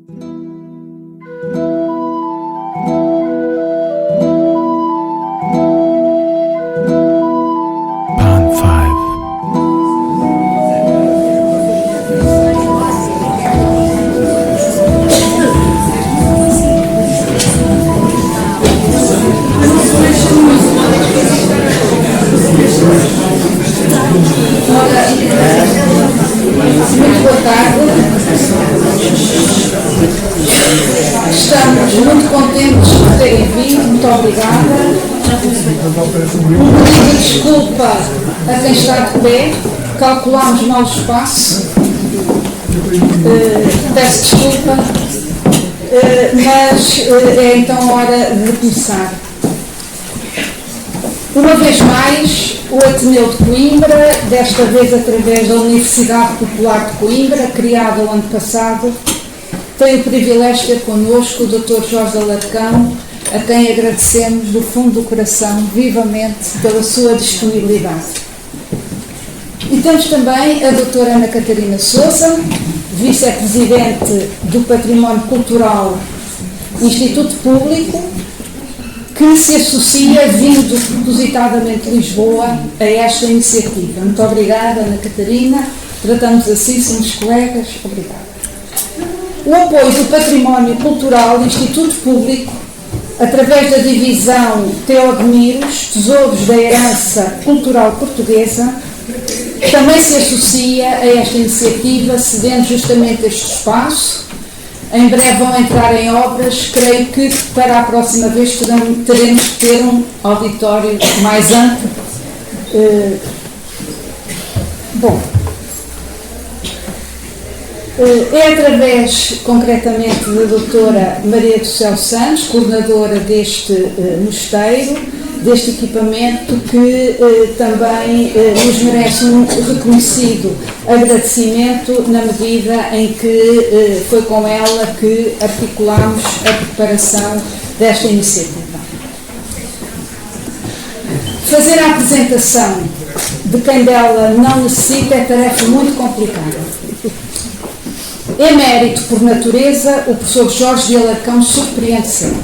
Muito boa tarde. Estamos muito contentes por terem vindo. Muito obrigada. Um pedido de desculpa a quem está de pé. Calculámos mal o espaço. Peço desculpa. Mas é então hora de começar. Uma vez mais, o Ateneu de Coimbra, desta vez através da Universidade Popular de Coimbra, criada o ano passado, tem o privilégio de ter connosco o Dr. Jorge Alarcão, a quem agradecemos do fundo do coração, vivamente, pela sua disponibilidade. E temos também a Dra. Ana Catarina Sousa, Vice-Presidente do Património Cultural Instituto Público, que se associa, vindo propositadamente de Lisboa, a esta iniciativa. Muito obrigada, Ana Catarina. Tratamos assim, somos colegas. Obrigada. O apoio do Património Cultural Instituto Público, através da divisão Teodemiros, Tesouros da Herança Cultural Portuguesa, também se associa a esta iniciativa, cedendo justamente este espaço. Em breve vão entrar em obras, creio que para a próxima vez teremos que ter um auditório mais amplo. É através, concretamente, da doutora Maria do Céu Santos, coordenadora deste mosteiro, deste equipamento, que também nos merece um reconhecido agradecimento na medida em que foi com ela que articulámos a preparação desta iniciativa. Fazer a apresentação de quem dela não necessita é tarefa muito complicada. Emérito por natureza, o professor Jorge de Alarcão surpreende sempre.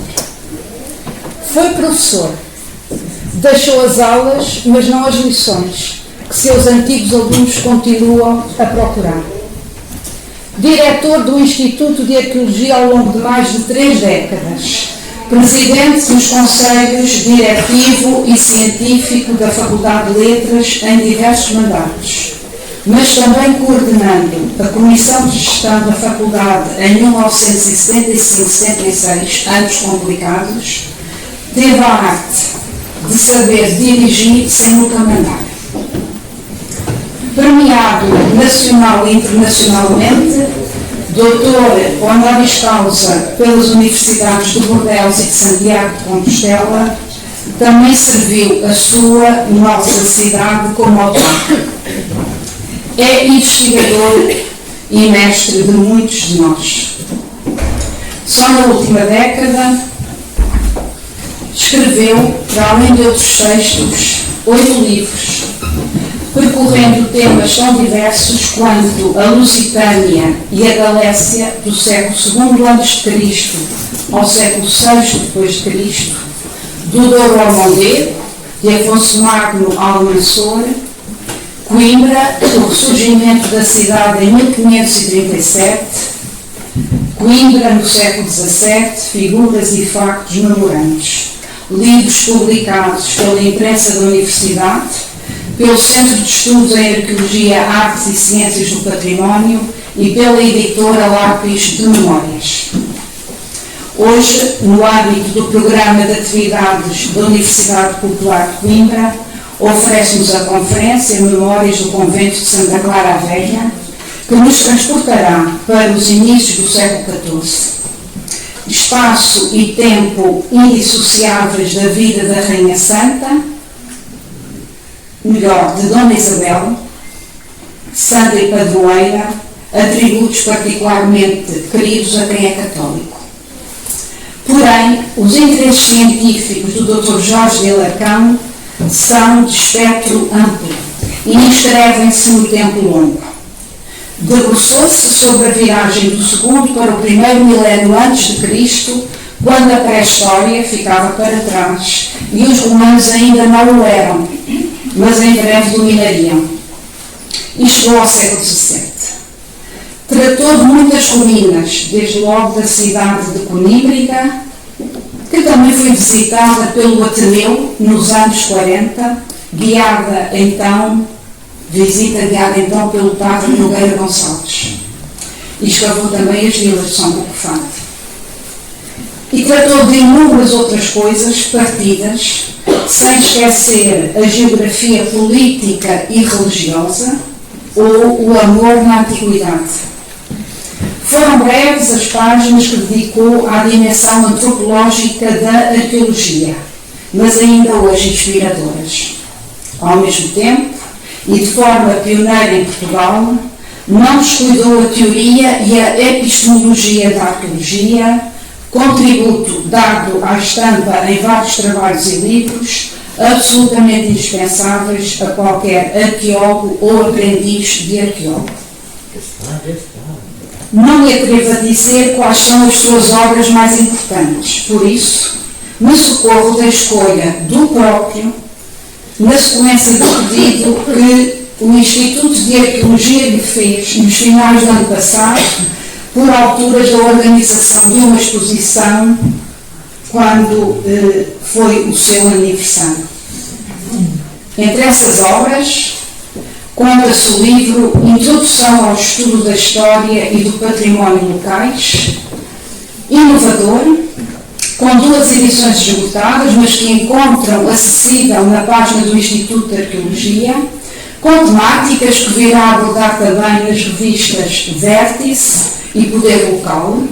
Foi professor. Deixou as aulas, mas não as lições, que seus antigos alunos continuam a procurar. Diretor do Instituto de Arqueologia ao longo de mais de 3 décadas. Presidente dos Conselhos Diretivo e Científico da Faculdade de Letras em diversos mandatos. Mas também coordenando a Comissão de Gestão da Faculdade em 1975-76, anos complicados, teve a arte de saber dirigir sem nunca mandar. Premiado nacional e internacionalmente, doutor honoris causa pelas universidades de Bordeaux e de Santiago de Compostela, também serviu a sua nossa cidade como autor. É investigador e mestre de muitos de nós. Só na última década escreveu, para além de outros textos, 8 livros, percorrendo temas tão diversos quanto a Lusitânia e a Galécia do século II a.C. ao século VI d.C., do Douro ao Mondego, de Afonso Magno ao Almanzor, Coimbra, o ressurgimento da cidade em 1537, Coimbra no século XVII, figuras e factos memorantes. Livros publicados pela imprensa da Universidade, pelo Centro de Estudos em Arqueologia, Artes e Ciências do Património e pela editora Lápis de Memórias. Hoje, no âmbito do Programa de Atividades da Universidade Popular de Coimbra, oferece-nos a conferência Memórias do Convento de Santa Clara a Velha, que nos transportará para os inícios do século XIV. Espaço e tempo indissociáveis da vida da Rainha Santa, melhor, de Dona Isabel, santa e padroeira, atributos particularmente queridos a quem é católico. Porém, os interesses científicos do Dr. Jorge de Alarcão são de espectro amplo e inscrevem-se no tempo longo. Debruçou-se sobre a viragem do segundo para o primeiro milénio antes de Cristo, quando a pré-história ficava para trás e os romanos ainda não o eram, mas em breve dominariam. E chegou ao século XVII. Tratou de muitas ruínas, desde logo da cidade de Coníbriga, que também foi visitada pelo Ateneu nos anos 40, visita guiada então pelo padre Nogueira Gonçalves. E escavou também as vilas de São Bocofante. E tratou de inúmeras outras coisas partidas, sem esquecer a geografia política e religiosa ou o amor na antiguidade. Foram breves as páginas que dedicou à dimensão antropológica da arqueologia, mas ainda hoje inspiradoras. Ao mesmo tempo, e de forma pioneira em Portugal, não descuidou a teoria e a epistemologia da arqueologia, contributo dado à estampa em vários trabalhos e livros, absolutamente indispensáveis a qualquer arqueólogo ou aprendiz de arqueólogo. Não me atrevo a dizer quais são as suas obras mais importantes, por isso me socorro da escolha do próprio, na sequência do pedido que o Instituto de Arqueologia lhe fez nos finais do ano passado, por alturas da organização de uma exposição, quando foi o seu aniversário. Entre essas obras, conta-se o livro Introdução ao Estudo da História e do Património Locais, inovador, com 2 edições esgotadas, mas que encontram acessível na página do Instituto de Arqueologia, com temáticas que virá abordar também nas revistas Vértice e Poder Local,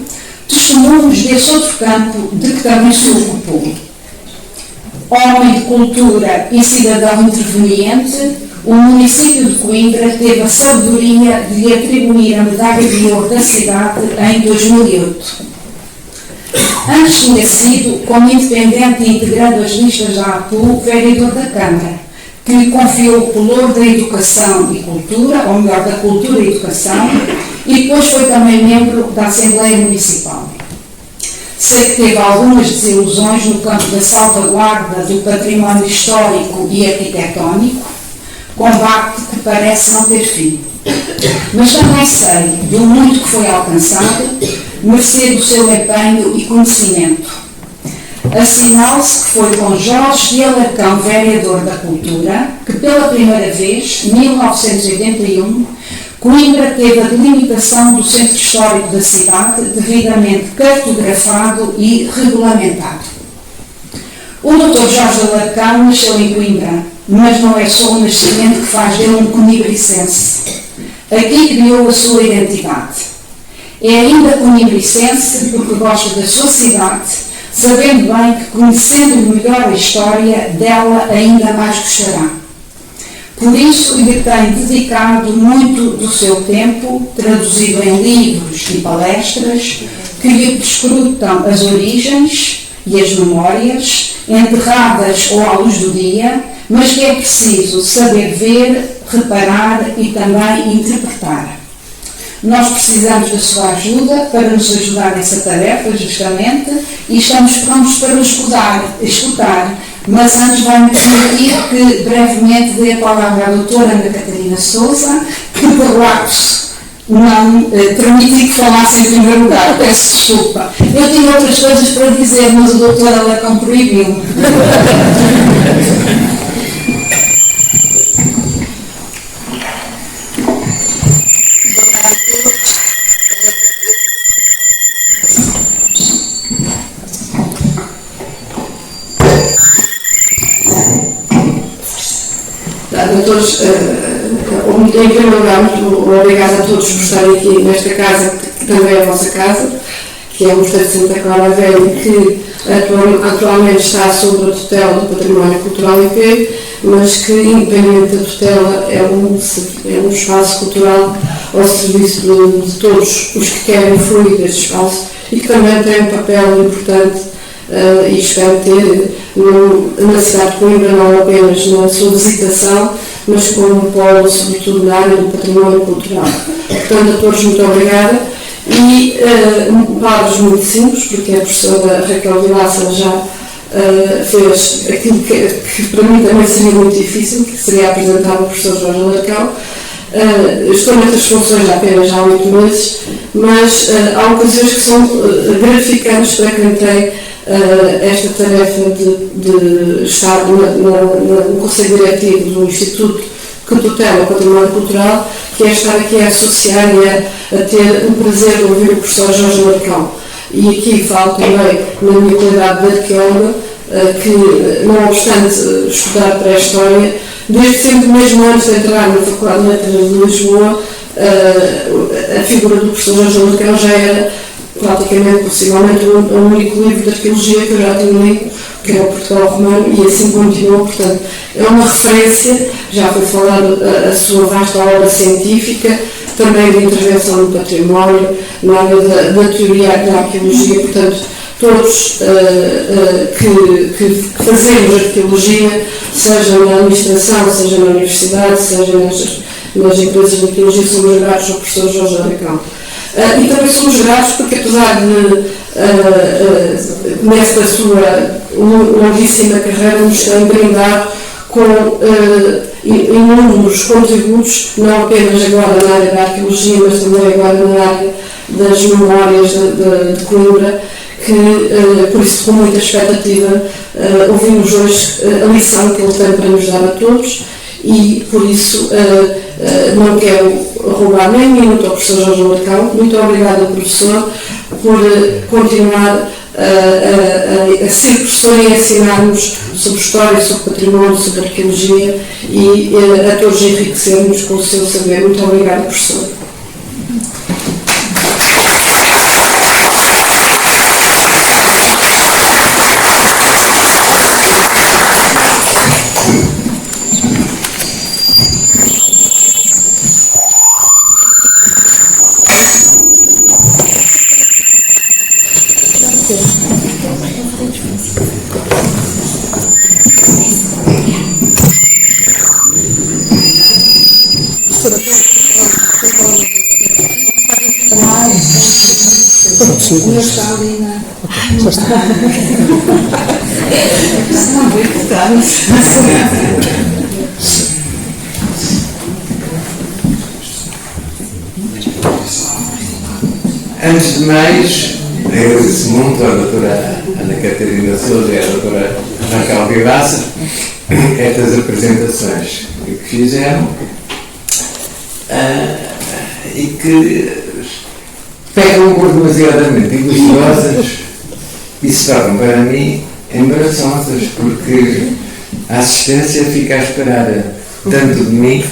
testemunhos desse outro campo de que também se ocupou. Homem de cultura e cidadão interveniente, o município de Coimbra teve a sabedoria de lhe atribuir a medalha de ouro da cidade em 2008. Antes tinha sido, como independente e integrando as listas da APU, vereador da Câmara, que lhe confiou o pelouro da educação e cultura, ou melhor, da cultura e educação, e depois foi também membro da Assembleia Municipal. Sei que teve algumas desilusões no campo da salvaguarda do património histórico e arquitetónico, combate que parece não ter fim. Mas também sei do muito que foi alcançado, mercê do seu empenho e conhecimento. Assinale-se que foi com Jorge de Alarcão, vereador da Cultura, que pela primeira vez, em 1981, Coimbra teve a delimitação do centro histórico da cidade devidamente cartografado e regulamentado. O Dr. Jorge de Alarcão nasceu em Coimbra, mas não é só o nascimento que faz dele um coimbricense. Aqui criou a sua identidade. É ainda coimbricense porque gosta da sua cidade, sabendo bem que, conhecendo melhor a história, dela ainda mais gostará. Por isso lhe tem dedicado muito do seu tempo, traduzido em livros e palestras, que lhe perscrutam as origens e as memórias, enterradas ou à luz do dia, mas que é preciso saber ver, reparar e também interpretar. Nós precisamos da sua ajuda para nos ajudar nessa tarefa, justamente, e estamos prontos para o escutar. Mas antes vai-me permitir que brevemente dê a palavra à doutora Ana Catarina Sousa, que por lapso não permiti que falasse em primeiro lugar. Peço desculpa. Eu tinha outras coisas para dizer, mas o doutor Alarcão proibiu-me. Doutores, em primeiro lugar, muito obrigada a todos por estarem aqui nesta casa, que também é a vossa casa, que é o Mosteiro de Santa Clara Velha, que atualmente está sob a tutela do Património Cultural IP, mas que, independente da tutela, é um espaço cultural ao serviço de todos os que querem fruir deste espaço e que também tem um papel importante e espero ter na cidade de Coimbra, não apenas na sua visitação, mas como polo, sobretudo, na área do património cultural. portanto, a todos, muito obrigada. E palavras muito simples, porque a professora Raquel Vilaça já fez aquilo que para mim também seria muito difícil, que seria apresentar o professor Jorge Alarcão. Estou nestas funções apenas há 8 meses, mas há ocasiões que são gratificantes para quem tem esta tarefa de estar no Conselho Diretivo do Instituto que tutela o património cultural, que é estar aqui a associar e a ter o prazer de ouvir o professor Jorge Alarcão. E aqui falo também na minha qualidade de arqueóloga, que não obstante estudar pré-história, desde sempre, mesmo antes de entrar na Faculdade de Letras de Lisboa, a figura do professor Jorge Alarcão já era praticamente, possivelmente, o único livro de arqueologia que eu já tinha lido, que era o Portugal Romano, e assim continuou. Portanto, é uma referência, já foi falado a sua vasta obra científica, também de intervenção no património, na área da teoria da arqueologia. Portanto, todos que fazemos arqueologia, seja na administração, seja na universidade, seja nas empresas de arqueologia, somos gratos ao professor Jorge Alarcão. E também somos gratos porque, apesar de, nesta sua longuíssima carreira, nos tem brindado com inúmeros contributos, não apenas agora na área da arqueologia, mas também agora na área das memórias de Coimbra, que, por isso, com muita expectativa, ouvimos hoje a lição que ele tem para nos dar a todos. E, por isso, não quero roubar nem um minuto ao professor Jorge Alarcão. Muito obrigada, professor, por continuar a ser professor e a ensinar-nos sobre história, sobre património, sobre arqueologia e a todos enriquecermos com o seu saber. Muito obrigada, professor. O meu está ali na... Já está. Não vou cortar. Antes de mais, agradeço muito à doutora Ana Catarina Sousa e à doutora Raquel Vilaça estas apresentações que fizeram e que pegam por demasiadamente elogiosas e se tornam para mim embaraçosas, porque a assistência fica a esperar tanto de mim que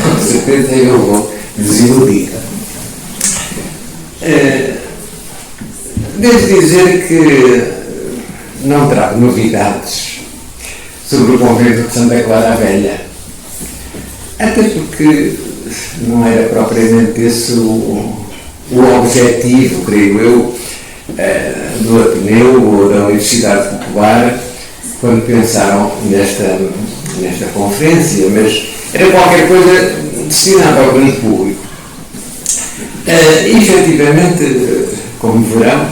com certeza eu vou desiludir. Devo dizer que não trago novidades sobre o convento de Santa Clara a Velha, até porque não era propriamente esse o objetivo, creio eu, do Ateneu ou da Universidade Popular quando pensaram nesta conferência, mas era qualquer coisa destinada ao grande público. Efetivamente, como verão,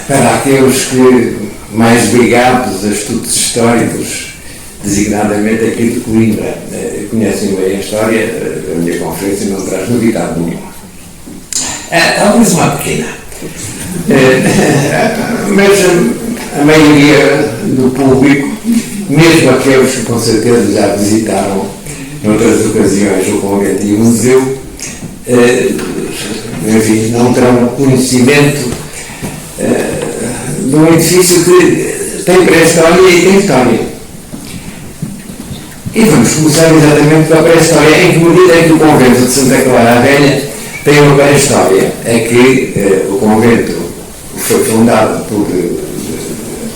para aqueles que mais ligados a estudos históricos, designadamente aqui de Coimbra, conhecem bem a história, a minha conferência não traz novidade nenhuma. Talvez uma pequena. Mas a maioria do público, mesmo aqueles que com certeza já visitaram noutras ocasiões o convento e o museu, enfim, não terão conhecimento de um edifício que tem pré-história e tem história. E vamos começar exatamente pela pré-história. Em que medida é que o convento de Santa Clara a Velha tem uma pré-história? É que o convento foi fundado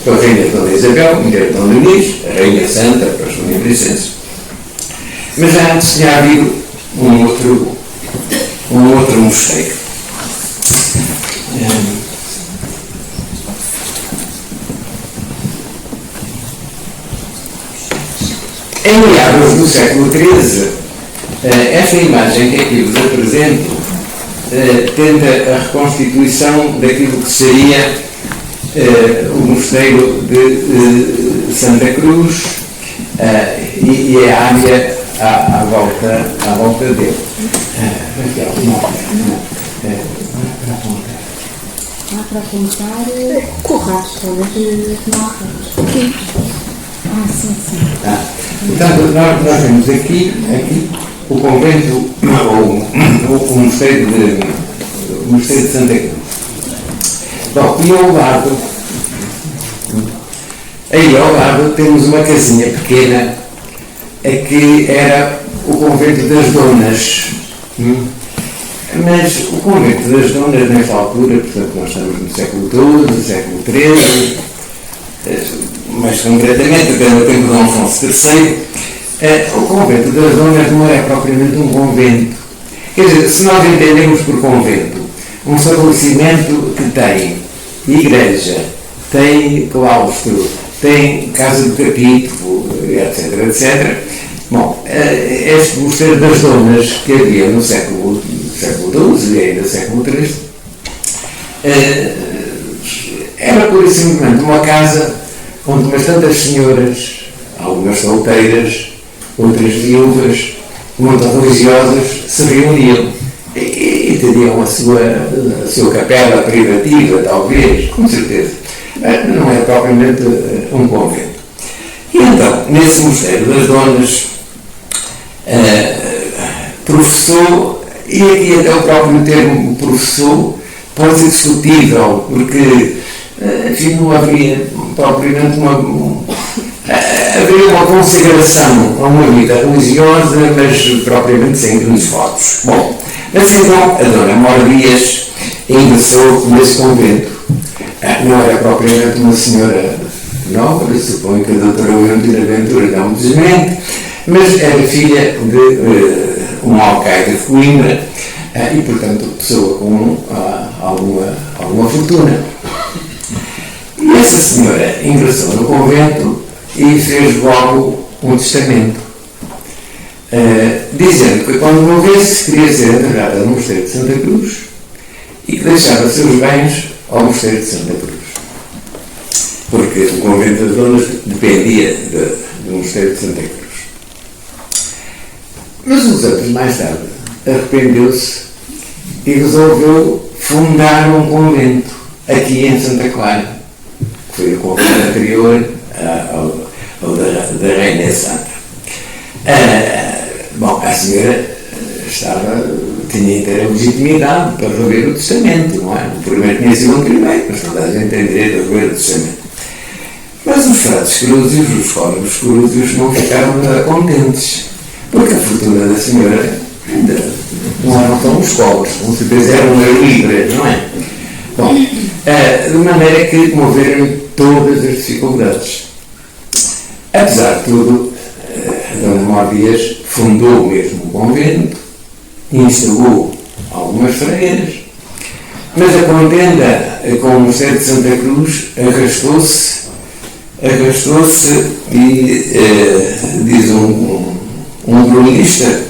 pela Rainha Dona Isabel, mulher de Dom Luís, a Rainha Santa, para os lembranças. Mas já antes tinha havido um outro mosteiro. Em meados do século XIII, Esta imagem que aqui vos apresento tenta a reconstituição daquilo que seria o mosteiro de Santa Cruz e a área à volta dele. Para apontar Corrados, talvez não. Aqui. Sim. Portanto, nós temos aqui o convento, o mosteiro de Santa Cruz. Bom, e ao lado temos uma casinha pequena que era o convento das Donas. Mas o convento das Donas, nesta altura, portanto, nós estamos no século XII, século XIII, mais concretamente, até no tempo de Dom Afonso III, o convento das Donas não é propriamente um convento. Quer dizer, se nós entendemos por convento um estabelecimento que tem igreja, tem claustro, tem casa de capítulo, etc. Bom, este mosteiro das Donas que havia no século XII e ainda século XIII era pura e simplesmente uma casa onde umas tantas senhoras, algumas solteiras, outras viúvas, muito religiosas, se reuniam e teriam a sua capela privativa, talvez, com certeza. Não é propriamente um convento. E então, nesse mosteiro das Donas, professou, e aqui até o próprio termo professou pode ser discutível, porque enfim, não haveria propriamente haveria uma consagração a uma vida religiosa, mas propriamente sem grandes votos. Bom, mas então a Dona Mor Dias ingressou nesse convento. Não era propriamente uma senhora nobre, suponho que a doutora Leontina Ventura não me desmente, mas era filha de um alcaide de Coimbra e, portanto, pessoa com alguma fortuna. E essa senhora ingressou no convento e fez logo um testamento, dizendo que quando morresse queria ser enterrada no mosteiro de Santa Cruz e que deixava seus bens ao mosteiro de Santa Cruz. Porque o convento das Donas dependia do mosteiro de Santa Cruz. Mas uns anos mais tarde arrependeu-se e resolveu fundar um convento aqui em Santa Clara, que foi o convento anterior ao da Rainha Santa. Bom, a senhora tinha inteira legitimidade para rever o testamento, não é? O primeiro tinha sido o primeiro, mas toda a gente tem direito a rever o testamento. Mas os frades crúzios, os fóruns crúzios, não ficaram nada contentes, porque a fortuna da senhora não eram tão os pobres, com certeza eram livres, não é? Bom, de maneira que moveram todas as dificuldades. Apesar de tudo, a Dona Mor Dias fundou mesmo o convento, instalou algumas freiras, mas a contenda com o mosteiro de Santa Cruz arrastou-se e, diz um cronista,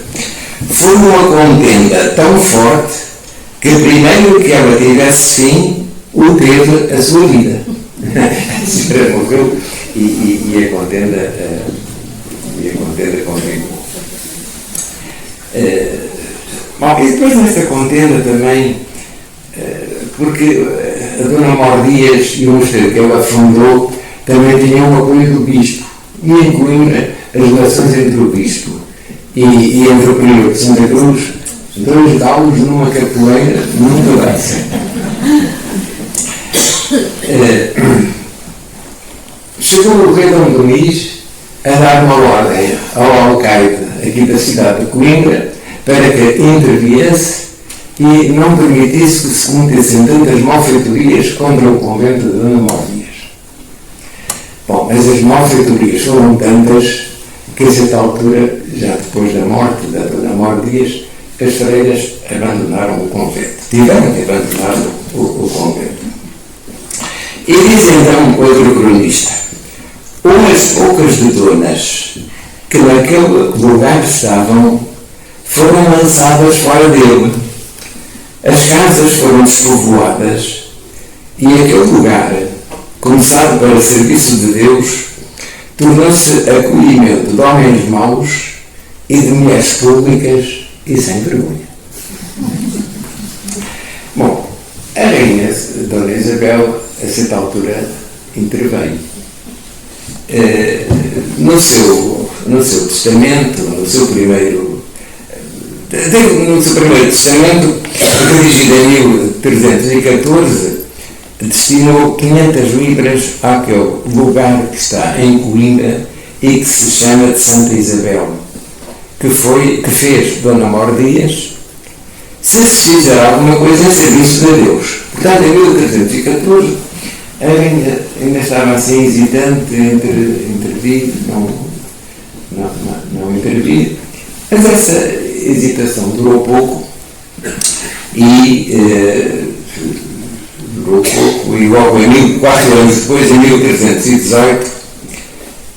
foi uma contenda tão forte que primeiro que ela tivesse fim, o teve a sua vida. A senhora morreu e a contenda continuou. Bom, e depois nesta contenda também, porque a Dona Mor Dias e o mosteiro que ela fundou também tinham o apoio do bispo, e em Coimbra as relações entre o bispo e entre o prior de Santa Cruz, dois galos numa capoeira nunca vai ser. Chegou o rei Dom Gomis a dar uma ordem ao alcaide aqui da cidade de Coimbra para que interviesse e não permitisse que se cometessem tantas malfeitorias contra o convento de Dona Mor Dias. Bom, mas as malfeitorias foram tantas que a certa altura, já depois da morte da Dona Mor Dias, as freiras abandonaram o convento. Tiveram que abandonar o convento. E diz então outro cronista: umas poucas de donas que naquele lugar estavam foram lançadas fora dele. As casas foram despovoadas e aquele lugar, começado para serviço de Deus, tornou-se acolhimento de homens maus e de mulheres públicas e sem vergonha. Bom, a rainha Dona Isabel, a certa altura, interveio. No seu testamento, no seu primeiro testamento, redigido em 1314, destinou 500 libras àquele lugar que está em Coimbra e que se chama de Santa Isabel, que fez Dona Mor Dias, se fizer alguma coisa em serviço de Deus. Portanto, em 1314, a rainha ainda estava assim hesitante entre intervir, não intervir, mas essa hesitação durou pouco e logo 4 anos depois, em 1318,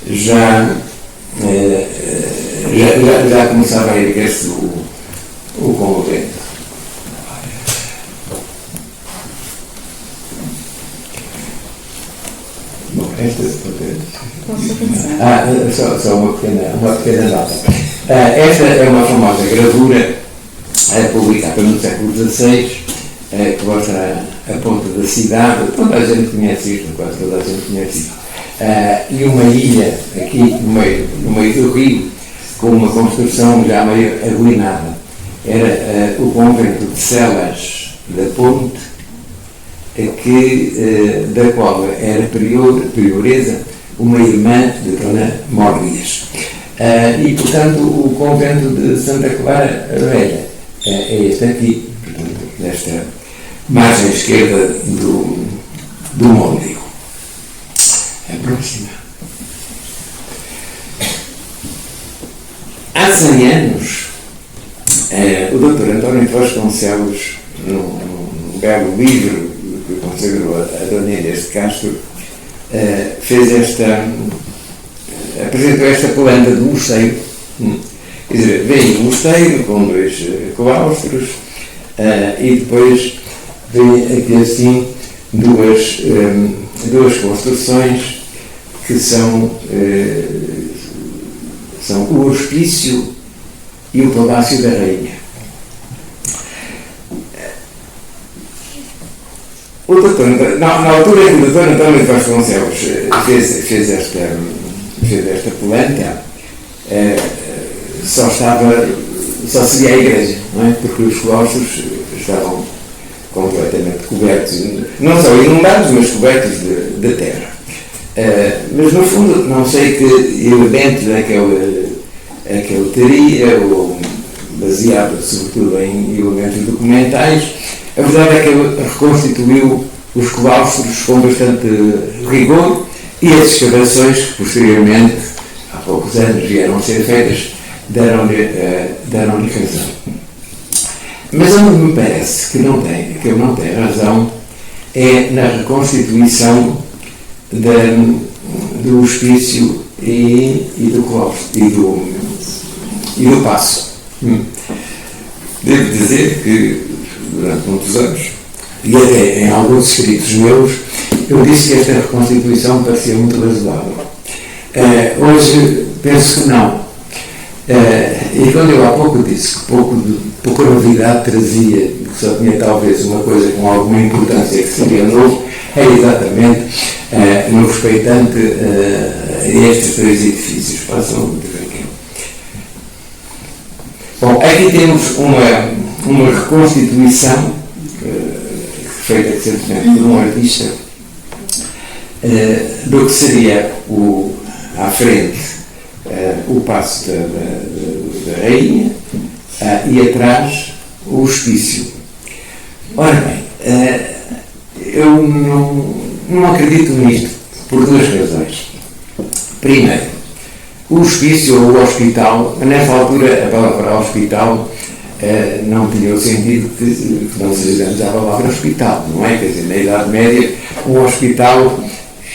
já começava a erguer-se o convento. Bom, só uma pequena nota. Esta é uma famosa gravura publicada no século XVI, que mostra a ponta da cidade. Toda a gente conhece isto, quase toda a gente conhece isto. E uma ilha aqui no meio do rio, com uma construção já meio arruinada. Era o convento de Celas da Ponte, da qual era prioresa uma irmã de Dona Mor Dias. E, portanto, o convento de Santa Clara Velha é este aqui, portanto, nesta margem esquerda do Mondego. A próxima. Há 100 anos, o Dr. António de Vasconcelos, num belo livro que consagrou a Dona Inês de Castro, apresentou esta planta de mosteiro. Quer dizer, vem um mosteiro com 2 claustros e depois vem aqui assim duas construções que são o hospício e o palácio da rainha. Na altura em que o Dr. António de Vasconcelos fez esta planta, só seria a igreja, não é? Porque os claustros estavam completamente cobertos, não só inundados, mas cobertos de terra. Mas no fundo, não sei que elementos é que ele teria, ou baseado sobretudo em elementos documentais. A verdade é que ele reconstituiu os claustros com bastante rigor e as escavações que posteriormente, há poucos anos, vieram a ser feitas, deram-lhe razão. Mas onde me parece que ele não tem razão é na reconstituição do hospício e do claustro e do paço. Devo dizer que durante muitos anos, e até em alguns escritos meus, eu disse que esta reconstituição parecia muito razoável. Hoje penso que não. E quando eu há pouco disse que pouca novidade trazia, que só tinha talvez uma coisa com alguma importância que seria novo, é exatamente no respeitante a estes 2 edifícios. Passam aqui. Bom, aqui temos uma reconstituição feita recentemente por um artista do que seria à frente o paço da rainha e atrás o hospício. Ora bem, eu não acredito nisto por 2 razões. Primeiro, o hospício ou o hospital, nessa altura a palavra hospital não tinha o sentido que não se usamos a palavra hospital, não é? Quer dizer, na Idade Média, um hospital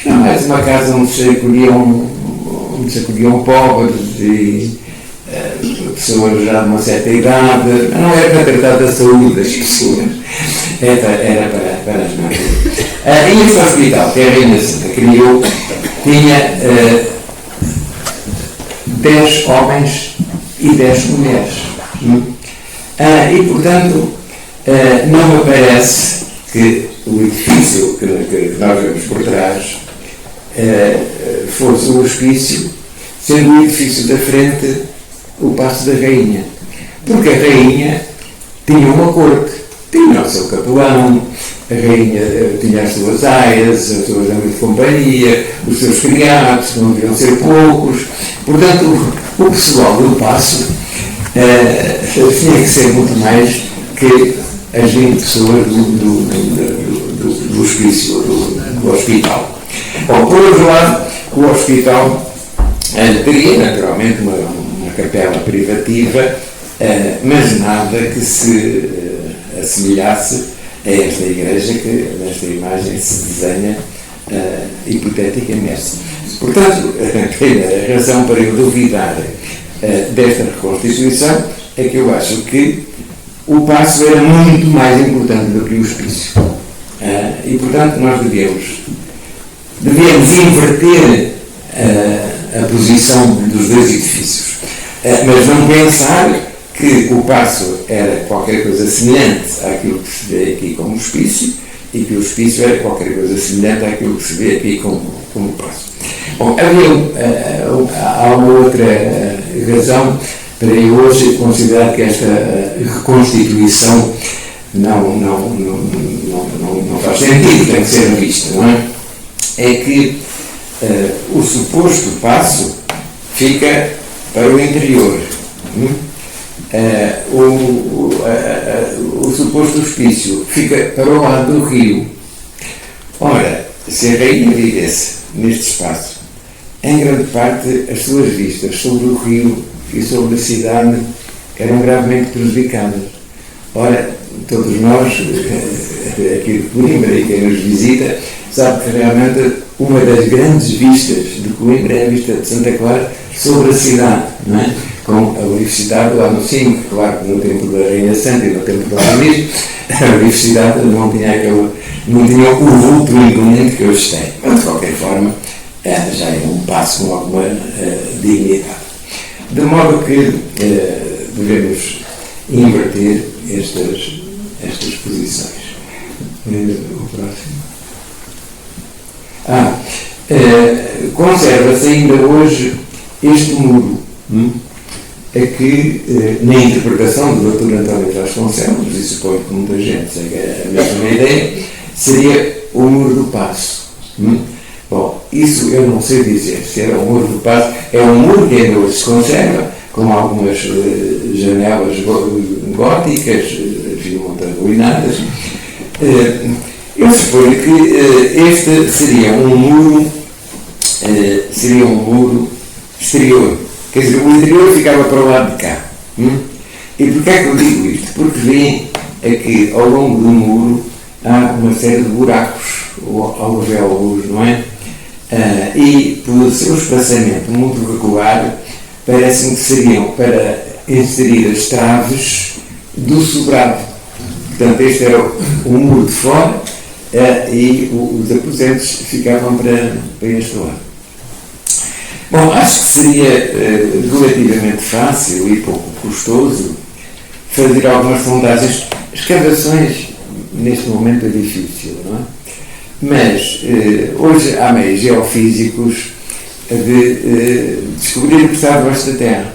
era mais uma casa onde se acolhiam pobres e pessoas já de uma certa idade, não era para tratar da saúde das pessoas, era para as mães. E este hospital que a Rainha Santa criou tinha 10 homens e 10 mulheres. E, portanto, não me parece que o edifício que nós vemos por trás fosse o hospício, sendo o edifício da frente o Paço da Rainha. Porque a Rainha tinha uma corte, tinha o seu capelão, a Rainha tinha as suas aias, as suas damas de companhia, os seus criados, que não deviam ser poucos. Portanto, o pessoal do Paço tinha que ser muito mais que as 20 pessoas do hospício, do hospital. Bom, por outro lado, o hospital teria naturalmente uma capela privativa, mas nada que se assemelhasse a esta igreja que nesta imagem se desenha hipoteticamente. Portanto, a razão para eu duvidar desta reconstituição é que eu acho que o Paço era muito mais importante do que o hospício. E, portanto, nós devíamos inverter a posição dos dois edifícios. Mas não pensar que o Paço era qualquer coisa semelhante àquilo que se vê aqui como hospício e que o hospício era qualquer coisa semelhante àquilo que se vê aqui como Paço. Bom, há uma outra razão para eu hoje considerar que esta reconstituição não faz sentido, tem que ser vista, não é? É que o suposto Paço fica para o interior. O suposto hospício fica para o lado do rio. Ora, se a Rainha vivesse neste espaço, em grande parte as suas vistas sobre o rio e sobre a cidade eram gravemente prejudicadas. Ora, todos nós, aqui de Coimbra e quem nos visita, sabe que realmente uma das grandes vistas de Coimbra é a vista de Santa Clara sobre a cidade, não é? Com a universidade lá no cimo, claro que no tempo da Rainha Santa e no tempo do Almirante, a universidade não tinha o vulto imponente que hoje tem. Mas, de qualquer forma, já é um passo com alguma dignidade. De modo que devemos inverter estas posições. O próximo. Conserva-se ainda hoje este muro, que na interpretação do Dr. António Vasconcelos, e suponho que muita gente segue a mesma ideia, seria o muro do Paço. Bom, isso eu não sei dizer se era o muro do Paço. É um muro que ainda hoje se conserva, com algumas janelas góticas, enfim, muito arruinadas. Eu suponho que este seria um muro exterior. Quer dizer, o interior ficava para o lado de cá. E porquê é que eu digo isto? Porque veem aqui ao longo do muro há uma série de buracos ou alvéolos, não é? E pelo seu espaçamento muito regular, parece-me que seriam para inserir as traves do sobrado. Portanto, este era o muro de fora e os aposentos ficavam para este lado. Bom, acho que seria relativamente fácil e pouco custoso fazer algumas sondagens. Escavações, neste momento, é difícil, não é? Mas hoje há meios geofísicos de descobrir o que está debaixo da Terra.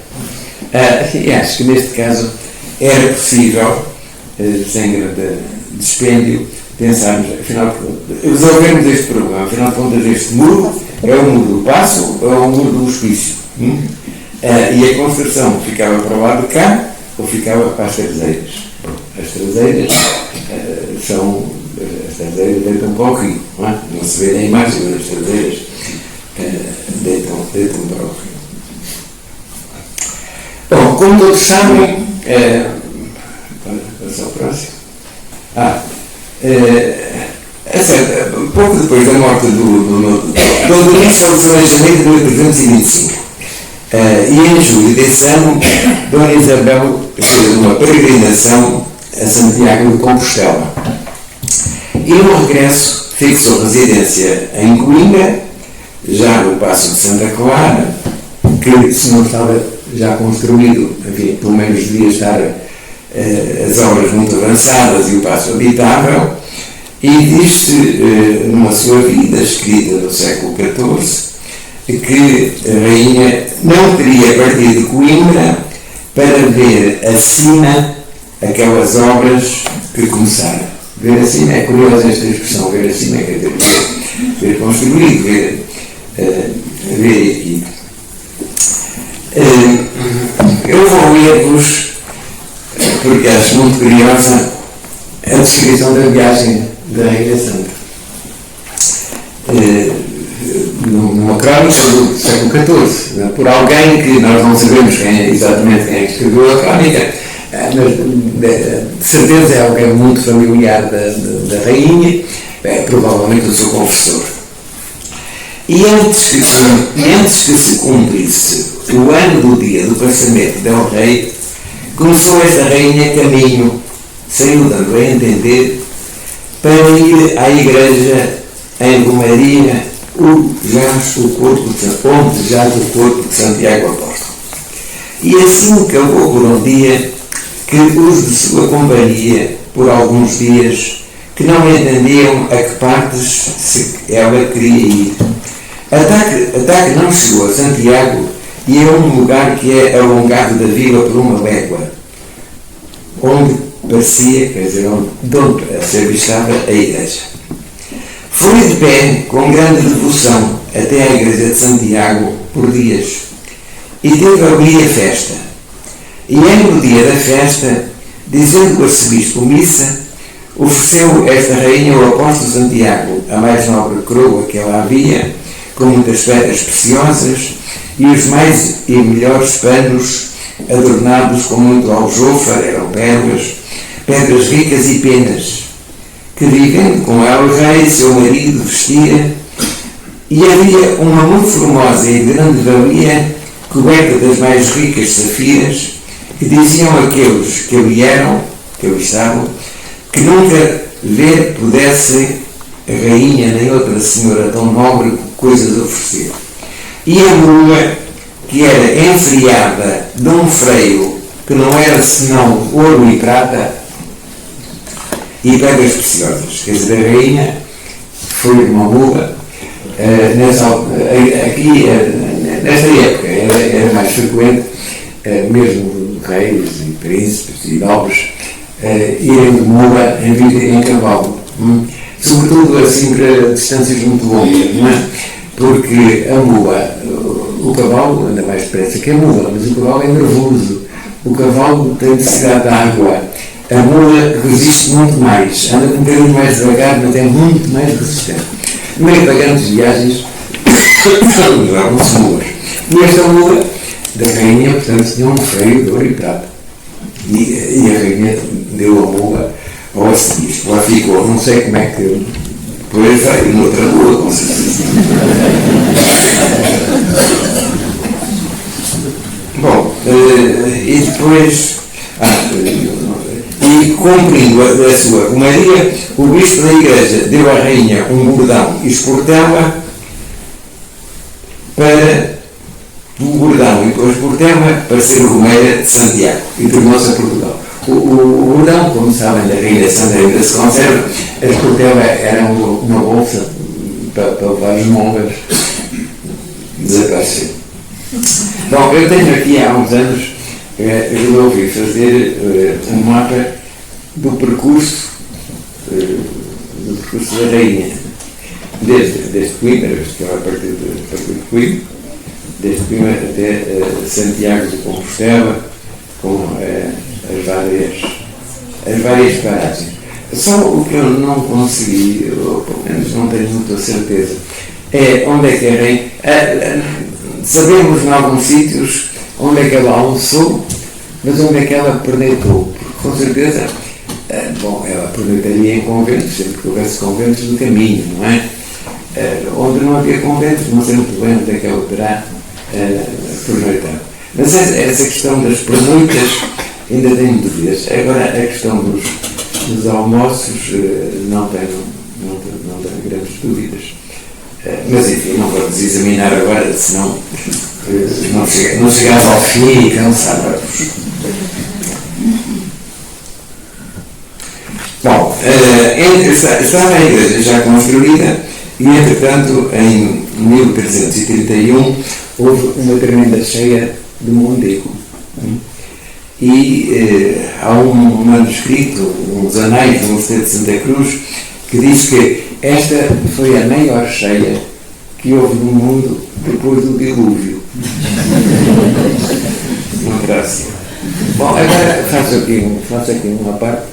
E acho que neste caso era possível, sem grande dispêndio, pensarmos, afinal, resolvermos este problema. Afinal de contas, este muro é o muro do Paço ou é o muro do hospício? E a construção ficava para o lado de cá ou ficava para as traseiras? Bom, as traseiras deitam para o rio, não é? Não se vê na imagem, mas as traseiras deitam para o rio. Bom, como todos sabem, passar ao próximo. Pouco depois da morte do Dom Domingos, faleceu em janeiro de 1325. E em julho desse ano, Dona Isabel fez uma peregrinação a Santiago de Compostela. E no regresso fixou residência em Coimbra, já no Paço de Santa Clara, que se não estava já construído, enfim, pelo menos devia estar as obras muito avançadas e o paço habitável, e diz-se numa sua vida escrita no século XIV que a rainha não teria partido de Coimbra para ver acima aquelas obras que começaram. Ver acima, é curiosa esta expressão, ver acima quer dizer ver construído, ver aqui. Eu vou ler-vos, porque acho muito curiosa, a descrição da viagem da Rainha Santa. Numa crónica do século XIV, por alguém que nós não sabemos exatamente quem é que escreveu a crónica, mas de certeza é alguém muito familiar da Rainha, provavelmente o seu confessor. E antes que se cumprisse o ano do dia do passamento del rei, começou esta rainha caminho, saiu dando a entender, para ir à igreja em Romaria, onde jaz o corpo de Santiago Apóstolo. E assim acabou por um dia que os de sua companhia, por alguns dias, que não entendiam a que partes ela queria ir. Até que não chegou a Santiago e a um lugar que é alongado da vila por uma légua, onde parecia, quer dizer, onde se avistava a igreja. Foi de pé, com grande devoção, até à igreja de Santiago por dias, e teve ali a festa. E no dia da festa, dizendo o arcebispo missa, ofereceu esta rainha ao apóstolo Santiago a mais nobre coroa que ela havia, com muitas pedras preciosas e os mais e melhores panos adornados com muito aljofar, eram pedras ricas e penas, que vivendo com ela o rei, seu marido, vestia, e havia uma muito formosa e grande valia, coberta das mais ricas safiras, que diziam aqueles que ali estavam, que nunca ver pudesse a rainha nem outra senhora tão nobre coisas oferecer. E a mula, que era enfriada de um freio que não era senão ouro e prata e pedras preciosas. Quer dizer, a rainha foi uma mula, nesta época era mais frequente, mesmo reis e príncipes e nobres irem de mula em vez de em cavalo. Sobretudo assim para distâncias muito longas, não é? Porque a mula, o cavalo anda mais depressa que a mula, mas o cavalo é nervoso, o cavalo tem necessidade de água, a mula resiste muito mais, anda um bocadinho mais devagar, mas é muito mais resistente. No meio de grandes viagens, usavam-se mulas. E esta mula da rainha, portanto, tinha um freio de ouro e prata. E a rainha deu a mula ao arcebispo. Lá ficou, não sei como é que depois veio noutra mula, com certeza. Bom, e depois, e cumprindo a sua romaria, o bispo da igreja deu à rainha um bordão e exportá-la para o bordão e depois exportá-la para ser romeira de Santiago e tornou-se a Portugal. O bordão, como sabem, da Rainha Santa ainda se conserva. A exportá-la era uma bolsa para levar os mongas, desapareceu. Bom, eu tenho aqui há uns anos, resolvi fazer um mapa do percurso da rainha, desde Coimbra, que era a partir de Coimbra, desde Coimbra até Santiago de Compostela, com as várias paragens. Só o que eu não consegui, ou pelo menos não tenho muita certeza, é onde é que a rainha... Sabemos em alguns sítios onde é que ela almoçou, mas onde é que ela perneitou, porque com certeza, ela perneitaria em conventos, sempre que houvesse conventos no caminho, não é? Onde não havia conventos, não sei muito bem onde é que ela terá pernoitado. Mas essa questão das pernoitas ainda tenho dúvidas. Agora, a questão dos almoços não tenho grandes dúvidas. Mas enfim, não vamos examinar agora, senão não chegava ao fim e cansava-vos. Bom, estava a igreja já construída e, entretanto, em 1331 houve uma tremenda cheia de Mondego. E há um manuscrito, uns anais do Mosteiro de Santa Cruz, que diz que esta foi a maior cheia que houve no mundo depois do dilúvio. Não terá sido. Bom, agora faço aqui uma parte,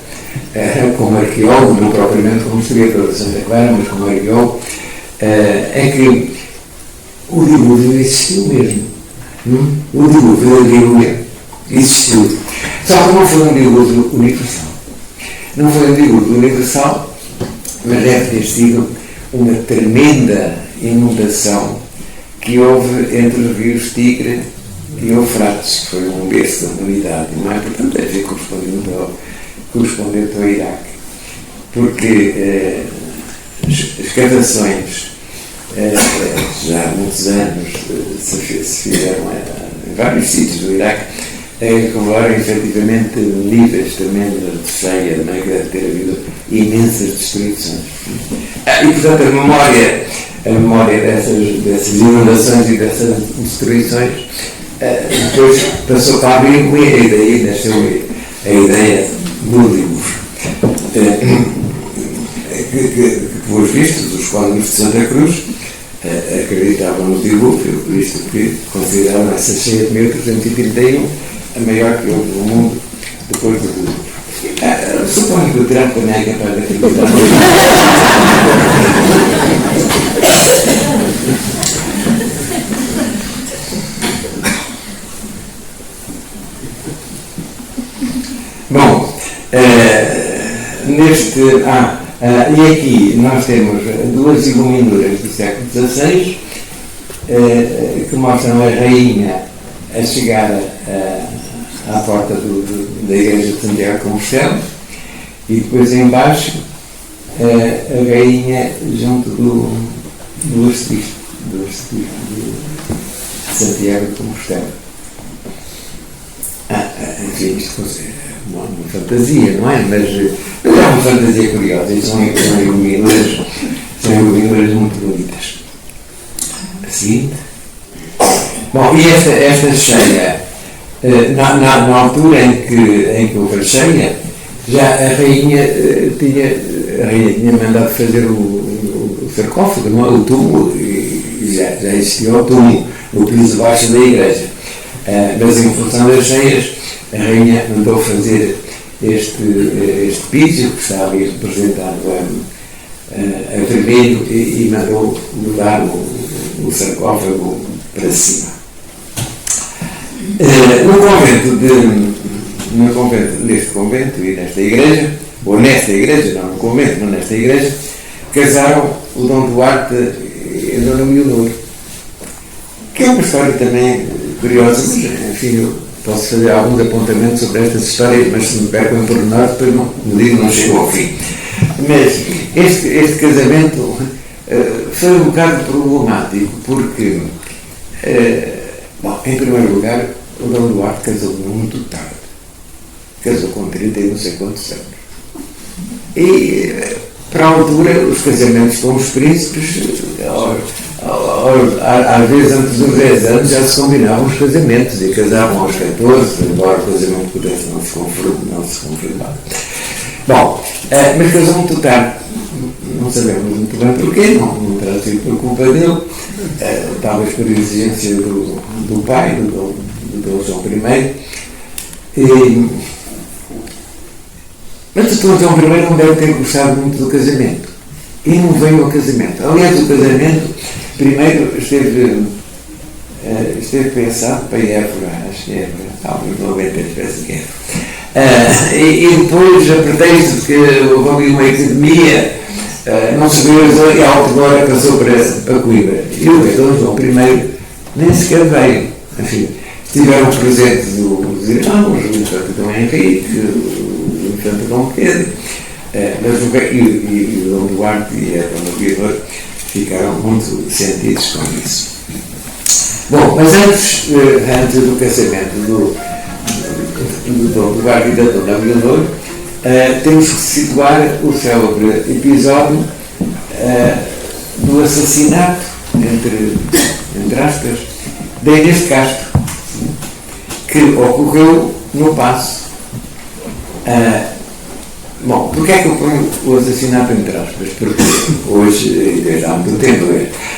como arqueólogo, não propriamente como historiador de Santa Clara, mas como arqueólogo, é que o dilúvio existiu mesmo. O dilúvio da Bíblia existiu. Só que não foi um dilúvio universal. Não foi um dilúvio universal, mas deve ter sido uma tremenda inundação que houve entre os rios Tigre e Eufrates, que foi um berço da humanidade, não é? Portanto, deve ser correspondente ao Iraque. Porque as escavações, já há muitos anos, se fizeram em vários sítios do Iraque, revelaram efetivamente níveis tremendos de cheia, não é? Que deve ter havido imensas destruições. E, portanto, a memória dessas inundações e dessas destruições depois passou para a Bíblia e daí nasceu a ideia do dilúvio. Que, pelos vistos, os códigos de Santa Cruz acreditavam no dilúvio, visto que consideravam essa cheia de 1331 a maior que houve no mundo depois do dilúvio. Suponho que o Trump também é capaz de acreditar. Bom, e aqui nós temos duas iluminuras do século XVI que mostram a rainha a chegar à porta da igreja de Santiago de Compostela e depois em baixo a rainha junto do arcebispo de Santiago de Compostela. Enfim, isto é uma fantasia, não é? Mas é uma fantasia curiosa e são iluminuras muito bonitas. A seguinte. Bom, e esta cheia, na altura em que houve a cheia, já a rainha tinha mandado fazer o sarcófago, não é? O túmulo, e já existia o túmulo no piso baixo da igreja. Mas em função das cheias, a rainha mandou fazer este piso, que está ali representado a vermelho, e mandou mudar o sarcófago para cima. Neste convento e nesta igreja, ou nesta igreja, não no convento, não nesta igreja, casaram o Dom Duarte e a Dona Leonor, que é uma história também curiosa, mas enfim, eu posso fazer alguns apontamentos sobre estas histórias, mas se me percam por nós, depois não chego ao fim. Mas este casamento foi um bocado problemático, porque, em primeiro lugar, o Dom Duarte casou muito tarde. Casou com 30 e não sei quantos anos. E, para a altura, os casamentos com os príncipes, às vezes antes dos 10 anos, já se combinavam os casamentos e casavam aos 14, embora o casamento pudesse não se confirmar. Bom, mas casou muito tarde. Não sabemos muito bem porquê, não terá sido por culpa dele, talvez por exigência do pai, do Dom João I. Mas o Dom João I não deve ter gostado muito do casamento. E não veio ao casamento. Aliás, o casamento primeiro esteve pensado para Évora, acho que Évora, talvez 90 espécies de Évora. E depois, a pretexto de que houve uma epidemia, não se realizou e a alta agora passou para Coimbra. E o Dom João I nem sequer veio. enfim, estiveram presentes os irmãos, o infante Dom Henrique, o infante Dom Pedro, mas o Dom Duarte e a Dona Leonor ficaram muito sentidos com isso. Bom, mas antes do casamento do Dom Duarte e da Dona Leonor, temos que situar o célebre episódio do assassinato, entre aspas, da Inês de Castro, que ocorreu no Paço. Bom, porquê é que eu ponho o assassinato entre aspas? Porque hoje, desde há muito tempo,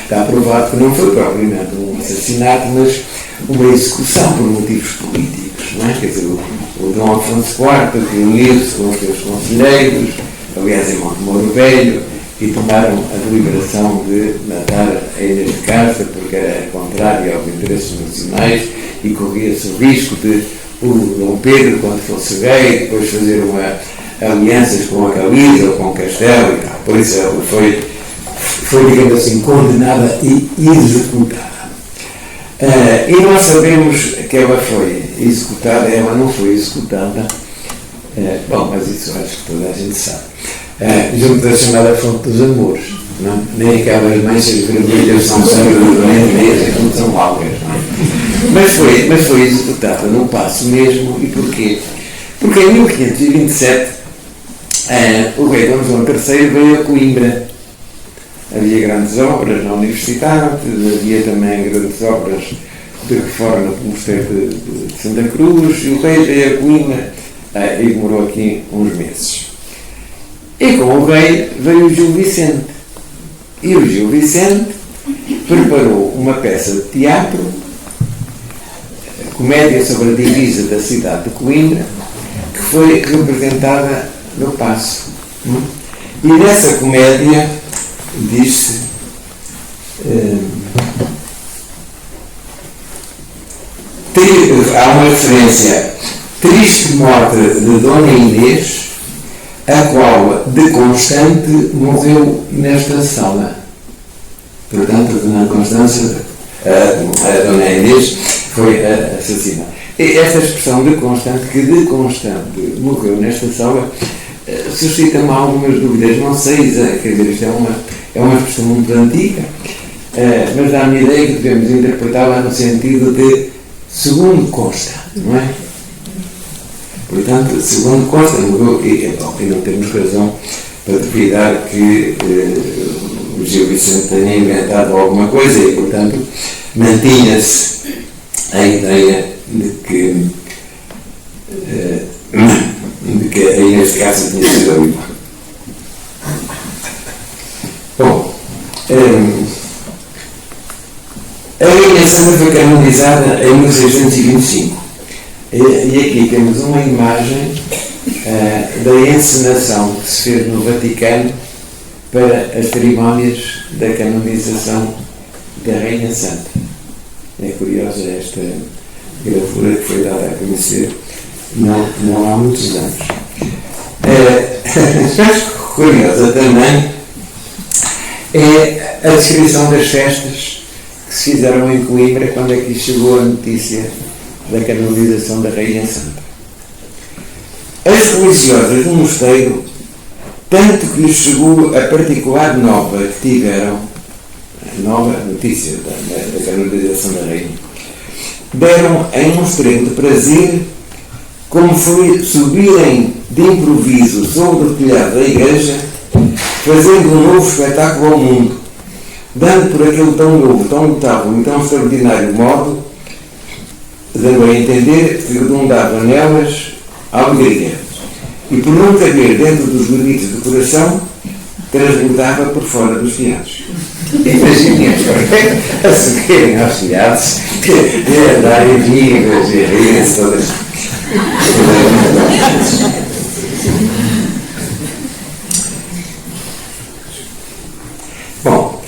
está provado que não foi propriamente um assassinato, mas uma execução por motivos políticos, não é? Quer dizer, o Dom Afonso IV reuniu-se com os seus conselheiros, aliás em Montemoro Velho, e tomaram a deliberação de matar a Inês de Castro porque era contrária aos interesses nacionais e corria-se o risco de o Dom Pedro, quando fosse rei, depois fazer alianças com a Galiza ou com o Castelo e tal. Por isso ela foi, digamos assim, condenada e executada. E nós sabemos que ela foi executada, ela não foi executada, bom, mas isso acho que toda a gente sabe, junto da chamada Fonte dos Amores, não? Nem aquelas manchas vermelhas são sangue do doente, nem são algas, não é? Mas foi executada no Paço mesmo, e porquê? Porque em 1527 o rei Dom João III veio a Coimbra. Havia grandes obras na universidade, havia também grandes obras de reforma no mosteiro de Santa Cruz, e o rei veio a Coimbra e demorou aqui uns meses. E com o rei veio o Gil Vicente. E o Gil Vicente preparou uma peça de teatro, comédia sobre a divisa da cidade de Coimbra, que foi representada no Paço. E nessa comédia diz-se há uma referência: triste morte de Dona Inês, a qual de Constante morreu nesta sala. Portanto, a Dona Constância, a Dona Inês, foi assassinada. E esta expressão de Constante, que de Constante morreu nesta sala, suscita-me algumas dúvidas. Não sei, quer dizer, isto é uma expressão muito antiga, mas dá-me a ideia que devemos interpretá-la no sentido de segundo consta, não é? Portanto, segundo consta, morreu, e não temos razão para duvidar que o Gil Vicente tenha inventado alguma coisa, e portanto mantinha-se a ideia de que a Inês de Castro tinha sido a irmã. Bom, a Rainha Santa foi canonizada em 1625. E aqui temos uma imagem da encenação que se fez no Vaticano para as cerimónias da canonização da Rainha Santa. É curiosa esta gravura que foi dada a conhecer não há muitos anos. Mas curiosa também é a descrição das festas que se fizeram em Coimbra quando aqui chegou a notícia da canonização da Rainha Santa. As religiosas do mosteiro, tanto que lhes chegou a particular nova que tiveram, a nova notícia da canonização da Rainha, deram em um extremo de prazer, como foi subirem de improviso sobre o telhado da igreja, fazendo um novo espetáculo ao mundo, dando por aquele tão novo, tão notável e tão extraordinário modo, dando a entender que redundava nelas a alegria, e por não caber dentro dos limites do coração, transbordava por fora dos telhados. Imaginem a subirem aos telhados e andarem vivas e rirem-se todas. Bom,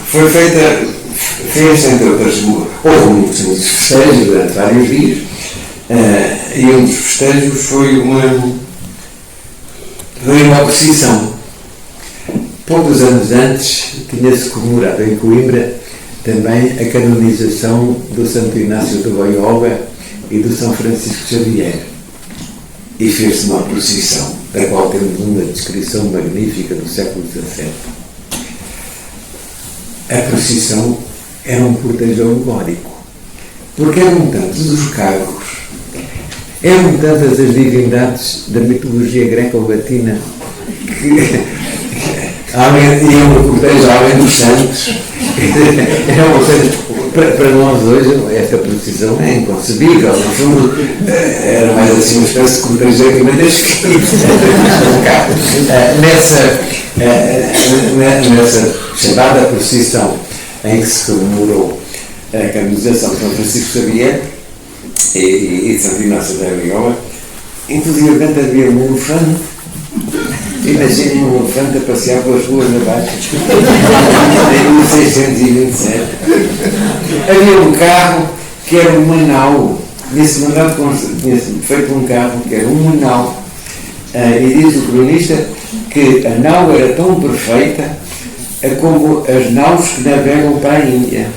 fez entre outras, houve muitos festejos durante vários dias, e um dos festejos foi uma procissão. Poucos anos antes tinha-se comemorado em Coimbra também a canonização do Santo Inácio de Loyola e do São Francisco Xavier. E fez-se uma procissão, da qual temos uma descrição magnífica do século XVII. A procissão era um cortejo alegórico, porque eram tantos os carros, eram tantas as divindades da mitologia greco-latina que iam no cortejo além dos santos. Era uma coisa, para nós hoje, esta procissão é inconcebível. No fundo, era mais assim uma espécie de cortejo aqui das esquinas. Nessa chamada procissão em que se comemorou a canonização de São Francisco Xavier e de Santo Inácio da Loyola, inclusive havia um elefante. Imaginem um elefante a passear pelas ruas abaixo em 1627. Havia um carro que era um manau, nesse manau tinha feito um carro que era um manau, e diz o cronista que a nau era tão perfeita como as naus que navegam para a Índia.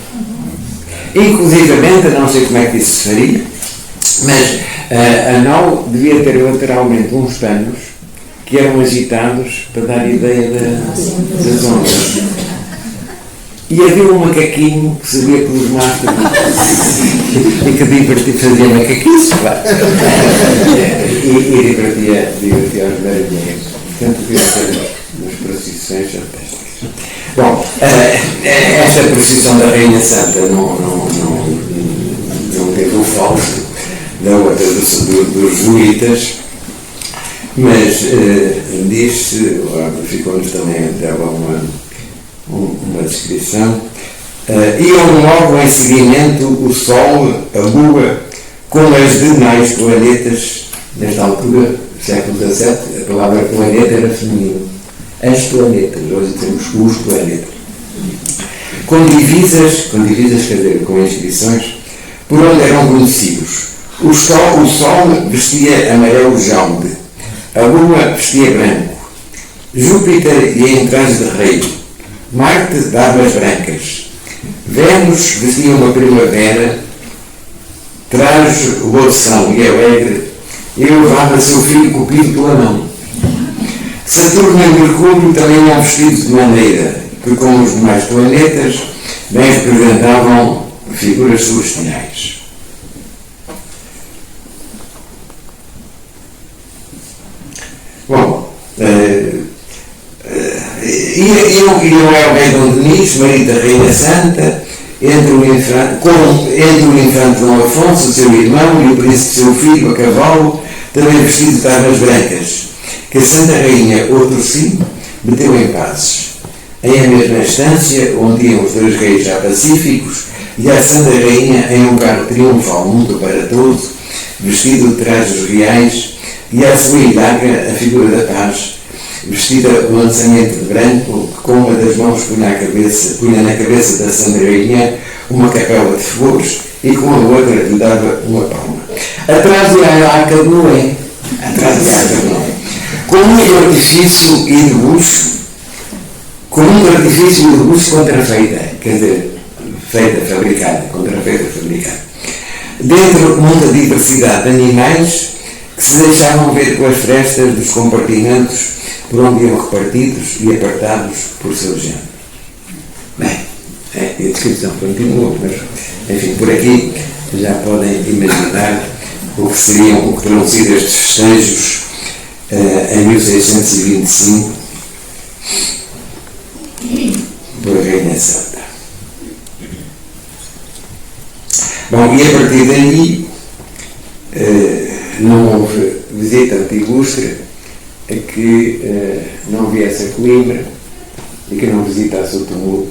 Inclusivamente, não sei como é que isso se faria, mas a nau devia ter lateralmente uns panos que eram agitados para dar ideia das ondas. E havia um macaquinho que subia pelos mastros e que fazia macaquices, claro. E divertia aos marinheiros. Portanto, devia ser umas procissões fantásticas. Bom, esta procissão da Rainha Santa não teve o falso da outra dos jesuítas, mas diz-se, ficou-nos também dela uma descrição, iam logo em seguimento o Sol, a Lua, com as demais planetas. Nesta altura, século XVII, a palavra planeta era feminino. As planetas, hoje temos os planetas. Com divisas, quer dizer, com inscrições, por onde eram conhecidos. O Sol vestia amarelo jaude, a Lua vestia branco, Júpiter ia em traje de rei, Marte de barbas brancas, Vênus vestia uma primavera, traje loução e alegre, e levava seu filho Cupido pela mão. Saturno e Mercúrio também eram vestidos de maneira que, como os demais planetas, bem representavam figuras celestiais. Bom, iam ao rei Dom Denis, marido da Rainha Santa, entre o infante Dom Afonso, seu irmão, e o príncipe seu filho, a cavalo, também vestido de armas brancas, que a Santa Rainha, outro sim, meteu em pazes. Em a mesma estância, onde iam os dois reis já pacíficos, e a Santa Rainha em um carro triunfal muito aparatoso, vestido de trajes reais, e a sua ilaga, a figura da paz, vestida de lançamento de branco, que com uma das mãos punha na cabeça da Santa Rainha uma capela de flores e com a outra lhe dava uma palma. Atrás de Arca de Noé, com muito artifício e de luxo, contrafeita, quer dizer, contrafeita fabricada. Dentro muita diversidade de animais que se deixavam ver com as frestas dos compartimentos por onde iam repartidos e apartados por seu género. Bem, a descrição continua, mas, enfim, por aqui já podem imaginar o que terão sido estes festejos em 1625 por Rainha Santa. Bom, e a partir daí não houve visita anti-ilustre a que não viesse a Coimbra e que não visitasse o túmulo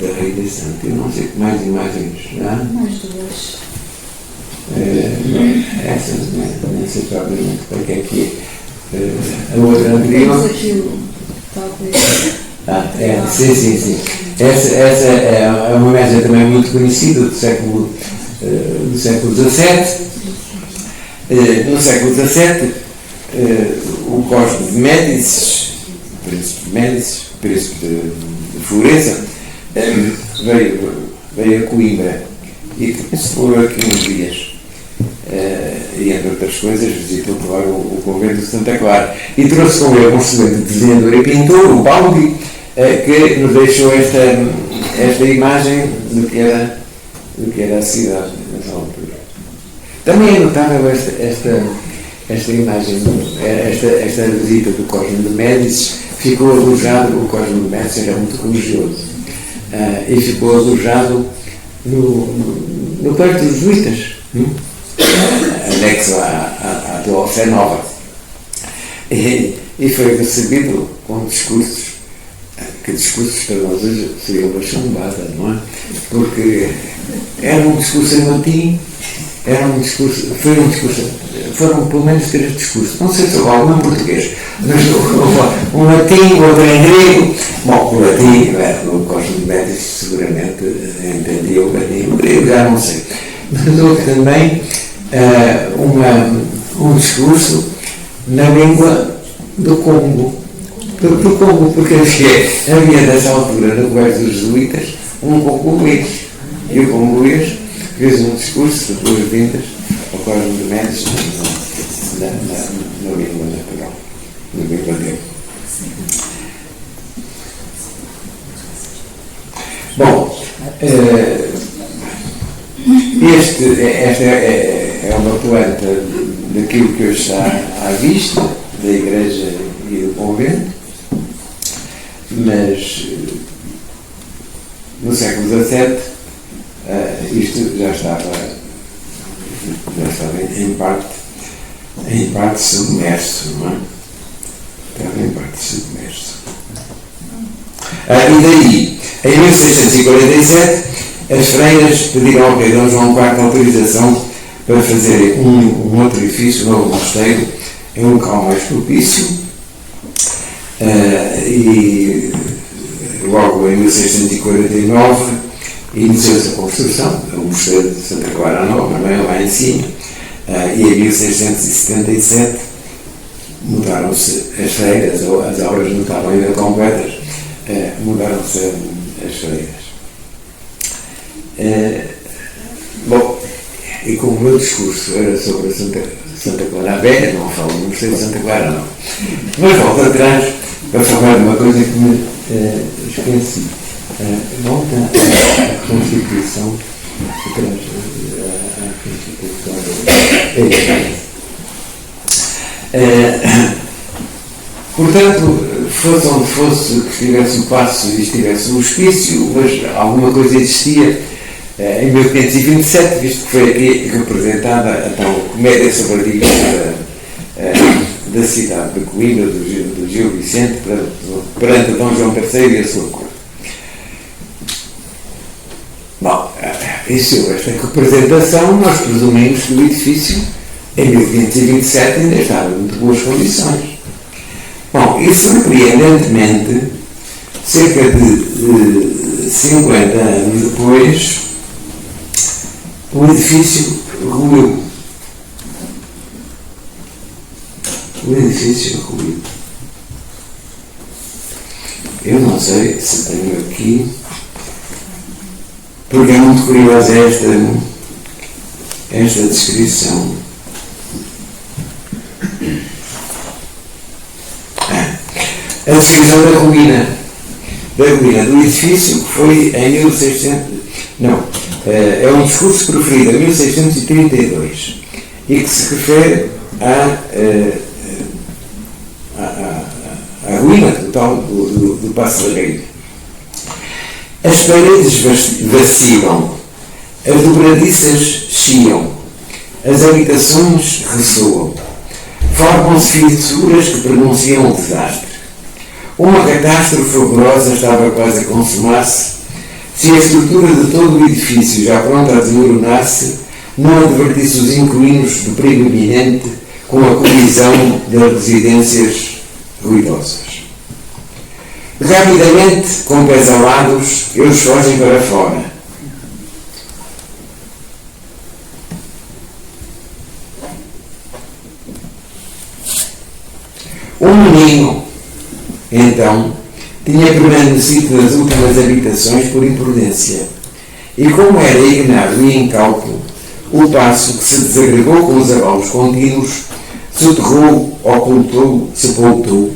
da Rainha Santa. Eu não sei que mais imagens há. Mais duas. Essa não sei propriamente para que é que a outra anterior. Sim. Essa é uma imagem também muito conhecida do século XVII. No século XVII, o Cosme de Médicis, príncipe de Florença, veio a Coimbra e se por aqui uns dias. E entre outras coisas visitou claro, o convento de Santa Clara e trouxe com ele um excelente desenhador e pintor, o Baldi, que nos deixou esta imagem do que era a cidade nessa altura. Também é notável esta imagem, esta visita do Cosme de Médicis. Ficou alojado, o Cosme de Médicis era muito religioso, e ficou alojado no Parque dos Jesuítas, anexo à atual Fé Nova, e foi recebido com discursos, que discursos para nós hoje seriam uma chumbada, não é? Porque era um discurso em latim, foram pelo menos 3 discursos, não sei se houve algum em português, mas um latim, outro em grego. Bom, o latim, o Cosme de Médicis seguramente entendia o latim, o grego já não sei, mas houve também um discurso na língua do Congo, porque havia nessa altura no colégio dos jesuítas um congolês, e o congolês fez um discurso de boas-vindas ao Cosme de Médicis na língua natural, na língua dele. Bom, esta é uma planta daquilo que hoje está à vista da igreja e do convento, mas no século XVII isto já estava em parte submerso, não é? Estava em parte submerso. E daí, em 1647, as freiras pediram ao rei Dom João IV autorização para fazer um outro edifício, um novo mosteiro, em um local mais propício, e logo em 1649 iniciou-se a construção, o mosteiro de Santa Clara Nova, lá em cima, e em 1677 mudaram-se as freiras, ou as obras não estavam ainda completas, mudaram-se as freiras. Bom, e como o meu discurso era sobre Santa Clara Velha, não falo do mosteiro de Santa Clara, não. Mas volto atrás para falar de uma coisa que me esqueci. Volta à Constituição, portanto, fosse onde fosse que estivesse o passo e estivesse o hospício, mas alguma coisa existia em 1527, visto que foi aqui representada a tal comédia sobre a divisa da cidade de Coimbra, do Gil Vicente, perante Dom João III e a sua corte. Bom, isso, esta representação, nós presumimos que o edifício, em 1527, ainda estava em muito boas condições. Bom, e surpreendentemente, cerca de 50 anos depois, o edifício ruiu. Eu não sei se tenho aqui, porque é muito curiosa esta descrição. A descrição da ruína do edifício, que foi em 1600. Não, é um discurso proferido em 1632 e que se refere à ruína total do Paço da Reina. As paredes vacilam, as dobradiças chiam, as habitações ressoam, formam-se fissuras que pronunciam o desastre. Uma catástrofe horrorosa estava quase a consumar-se, se a estrutura de todo o edifício, já pronta a desmoronar-se, não advertisse os inquilinos do perigo iminente com a colisão das residências ruidosas. Rapidamente, com pés alados, eles fogem para fora. Um menino, então, tinha permanecido nas últimas habitações por imprudência, e como era ignaro e incauto, o passo que se desagregou com os abalos contínuos, soterrou, ocultou, sepultou.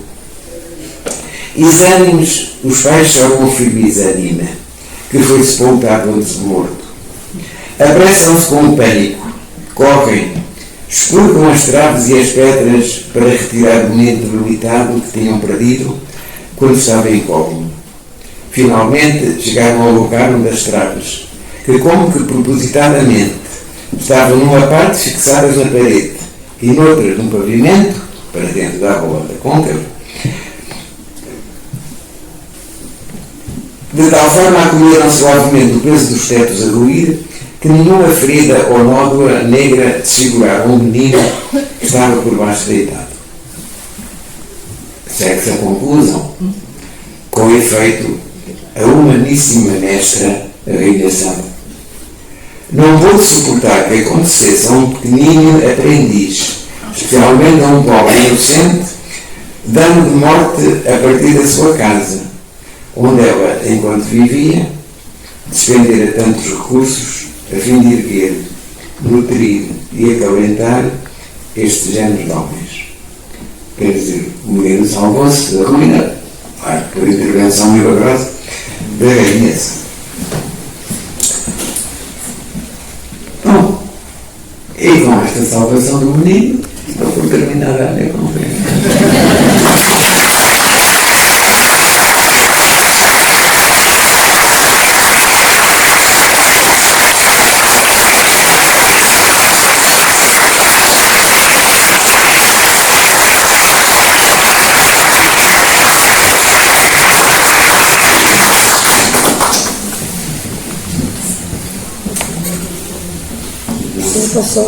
Exânimes, os pais chamam o filho Isanima, que foi sepultado antes de morto. Apressam-se com o pânico, correm, expurgam as traves e as pedras para retirar o menino debilitado que tinham perdido quando estava incólume. Finalmente chegaram ao lugar onde as traves, que como que propositadamente estavam numa parte fixadas na parede e noutras no pavimento, para dentro da rua da côncava, de tal forma acolheram suavemente o peso dos tetos a ruir, que nenhuma ferida ou nódoa negra desfiguraram o menino que estava por baixo deitado. Segue-se a conclusão. Com efeito, a humaníssima mestra, a Rainha Santa, não pôde suportar que acontecesse a um pequenino aprendiz, especialmente a um pobre inocente, dano de morte a partir da sua casa, onde ela, enquanto vivia, despendera tantos recursos a fim de erguer, nutrir e acalentar este género de homens. Quer dizer, o menino salvou-se da ruína, por intervenção milagrosa da Rainha Santa. Bom, e com esta salvação do menino, estou por terminar a minha conferência. Posso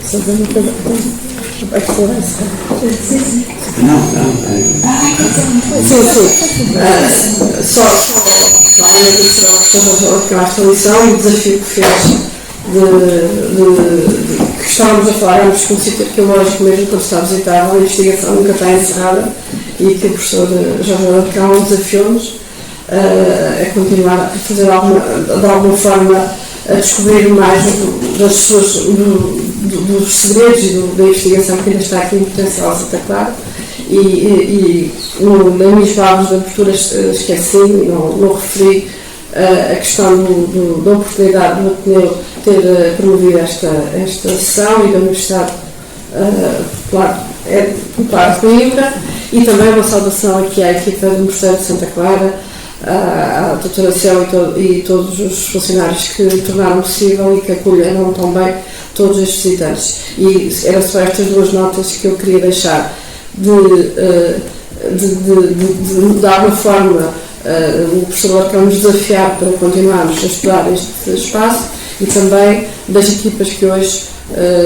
fazer uma coisa? Não. Sim. Só realmente isso é o que acabaste a lição e o desafio que fez que estávamos a falar antes com o sítio arqueológico, mesmo quando está visitável, a investigação nunca está encerrada e que o professor Jorge Alarcão desafiou-nos a continuar a fazer de alguma forma a descobrir mais dos segredos e da investigação que ainda está aqui em potencial Santa Clara e nas minhas palavras de abertura esqueci, não referi a questão da oportunidade do Ateneu ter promovido esta sessão e da Universidade Popular de Coimbra, e também uma saudação aqui à equipa do Mosteiro de Santa Clara, à doutora Céu e todos os funcionários que tornaram possível e que acolheram tão bem todos estes visitantes. E eram só estas duas notas que eu queria deixar de alguma forma o professor Alarcão nos desafiar para continuarmos a estudar este espaço, e também das equipas que hoje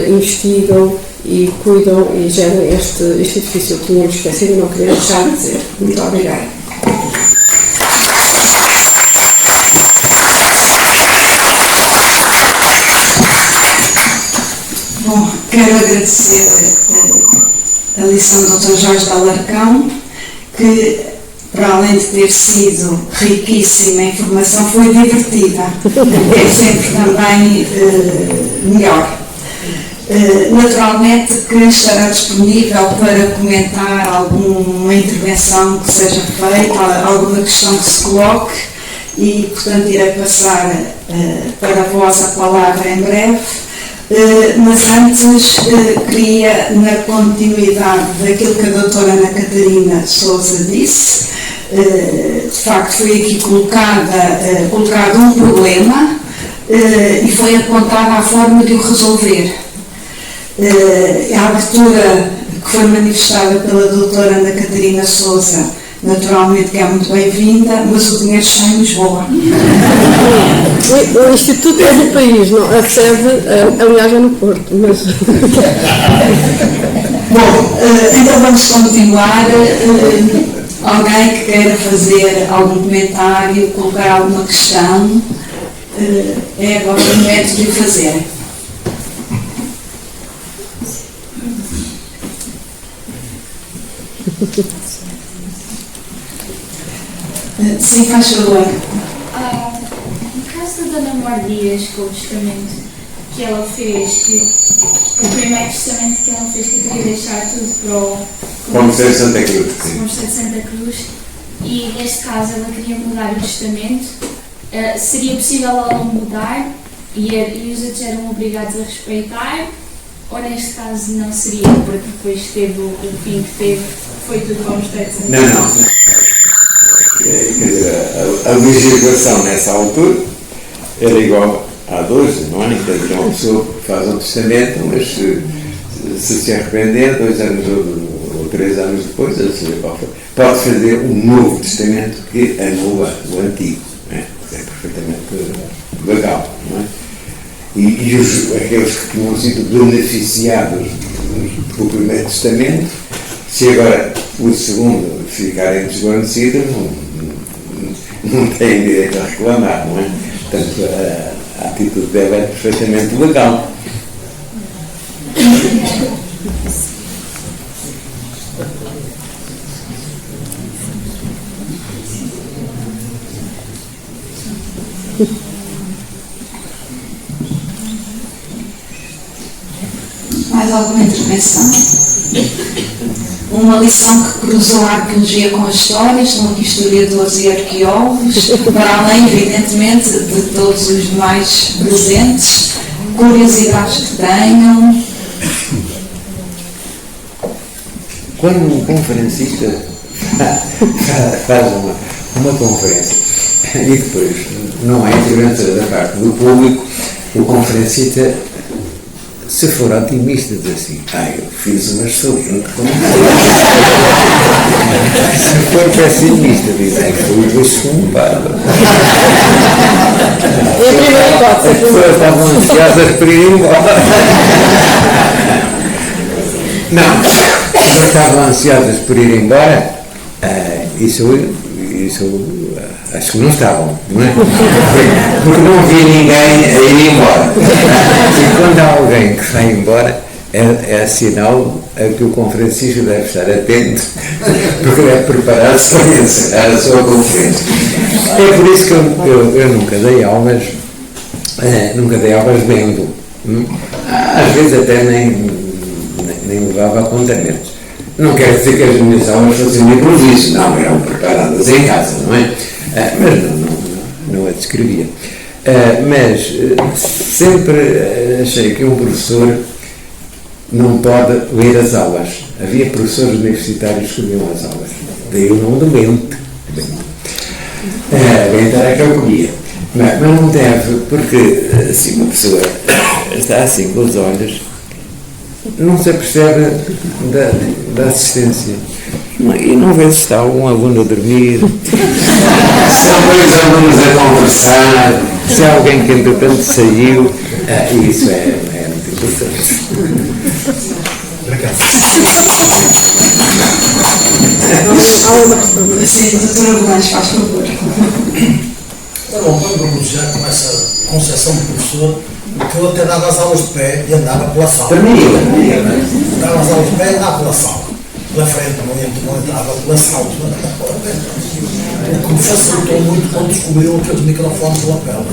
investigam e cuidam e geram este edifício. Eu tínhamos esquecido e não queria deixar de dizer. Muito obrigada. Bom, quero agradecer a lição do Dr. Jorge de Alarcão, que, para além de ter sido riquíssima em informação, foi divertida. É sempre também melhor. Naturalmente que estará disponível para comentar alguma intervenção que seja feita, alguma questão que se coloque, e, portanto, irei passar para vós a palavra em breve. Mas antes queria, na continuidade daquilo que a doutora Ana Catarina Sousa disse, de facto foi aqui colocado um problema e foi apontada a forma de o resolver. A abertura que foi manifestada pela doutora Ana Catarina Sousa, naturalmente que é muito bem-vinda, mas o dinheiro está em Lisboa. O Instituto é do país, não, a sede, aliás, é no Porto. Mas... Bom, então vamos continuar. Alguém que queira fazer algum comentário, colocar alguma questão, é agora o momento de o fazer. Sim, faz favor. No caso da Dona Mor Dias, com o testamento que ela fez, o primeiro testamento que ela fez, que queria deixar tudo para o Mosteiro de Santa Cruz. Sim. Mosteiro de Santa Cruz, e neste caso ela queria mudar o testamento, seria possível ela mudar e os outros eram obrigados a respeitar, ou neste caso não seria, porque depois teve o fim que teve, foi tudo para o Mosteiro de Santa Cruz? Não. Quer dizer, a legislação nessa altura era igual à de hoje, não é? Quer dizer, uma pessoa faz um testamento, mas se arrepender, 2 anos ou 3 anos depois, ou seja, pode fazer um novo testamento que anula o antigo. Não é? É perfeitamente legal. Não é? E aqueles que tinham sido beneficiados pelo primeiro testamento, se agora o segundo ficarem desguarnecidos, não têm direito a reclamar, não é? Portanto, a atitude dela é perfeitamente legal. Mais alguma intervenção? Uma lição que cruzou a arqueologia com a história, estão aqui historiadores e arqueólogos, para além, evidentemente, de todos os demais presentes, curiosidades que tenham. Quando um conferencista faz uma conferência e depois não há intervenção da parte do público, o conferencista, se for otimista, diz assim: eu fiz uma excelente conferência. Se for pessimista, diz: fui chumbado. As pessoas estavam ansiosas por ir embora. Não estavam ansiosas por ir embora, isso acho que não estavam, não é? Porque não vi ninguém a ir embora. E quando há alguém que vai embora, é sinal a que o conferencista deve estar atento, porque deve preparar-se para encerrar a sua conferência. É por isso que eu nunca dei aulas vendo. Às vezes até nem levava apontamentos. Não quer dizer que as minhas aulas fossem de improviso, não, eram preparadas em casa, não é? Mas não a descrevia. Mas sempre achei que um professor não pode ler as aulas. Havia professores universitários que liam as aulas. Daí o nome do Bento. Bento era que eu comia. Mas não deve, porque se uma pessoa está assim com os olhos, não se apercebe da assistência. E não vê se está um aluno a dormir, se estão 2 alunos a conversar, se há alguém que entretanto saiu. Isso é muito importante. Sim, doutora Blanche, faz favor. Não pode pronunciar com essa concepção do professor, que eu até dava as aulas de pé e andava pela sala. Dava as aulas de pé e andava pela sala. Pela frente, não entrava pela sala. O que me facilitou muito quando descobriu aqueles microfones de lapela.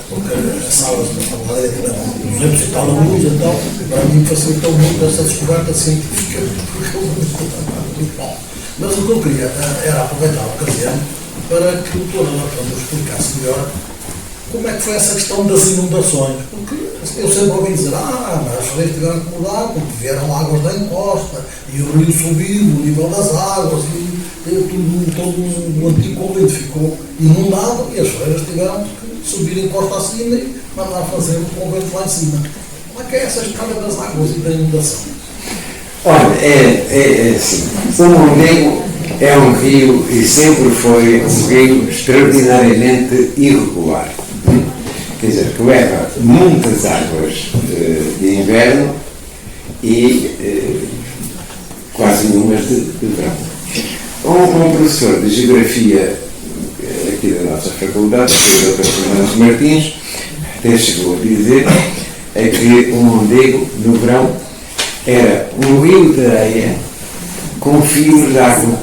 Porque as salas da faculdade eram 200 e tal alunos, então, para mim facilitou muito essa descoberta científica. Muito bom. Mas o que eu queria era aproveitar a ocasião para que o doutor nos explicasse melhor como é que foi essa questão das inundações. Porque eu sempre ouvi dizer, mas as redes tiveram que mudar porque vieram águas da encosta e o rio subiu, o nível das águas e todo o antigo convento ficou inundado e as freiras tiveram que subir a encosta acima e mandar fazer o convento lá em cima. Como é que é essa história das águas e da inundação? Olha, é assim, o Mondego é um rio e sempre foi um rio extraordinariamente irregular. Quer dizer, que leva muitas águas de inverno e quase nenhumas de verão. Um professor de geografia aqui da nossa faculdade, o Dr. Fernando Martins, até chegou a dizer que o Mondego, no verão, era um rio de areia com fios de água.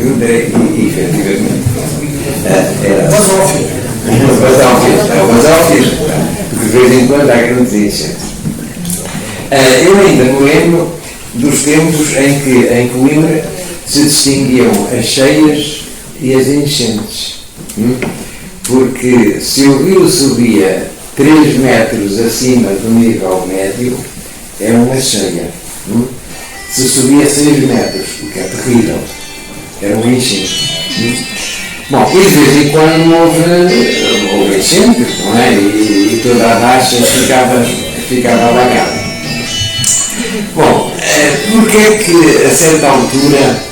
e efetivamente era Basófilo. basófilo, porque de vez em quando há grandes enchentes. Eu ainda me lembro dos tempos em que Coimbra se distinguiam as cheias e as enchentes, porque se o rio subia 3 metros acima do nível médio, era uma cheia. Se subia 6 metros, o que é terrível, era uma enchente. Bom, e de vez em quando houve enchentes, não é? E toda a baixa ficava alagada. Bom, porque é que a certa altura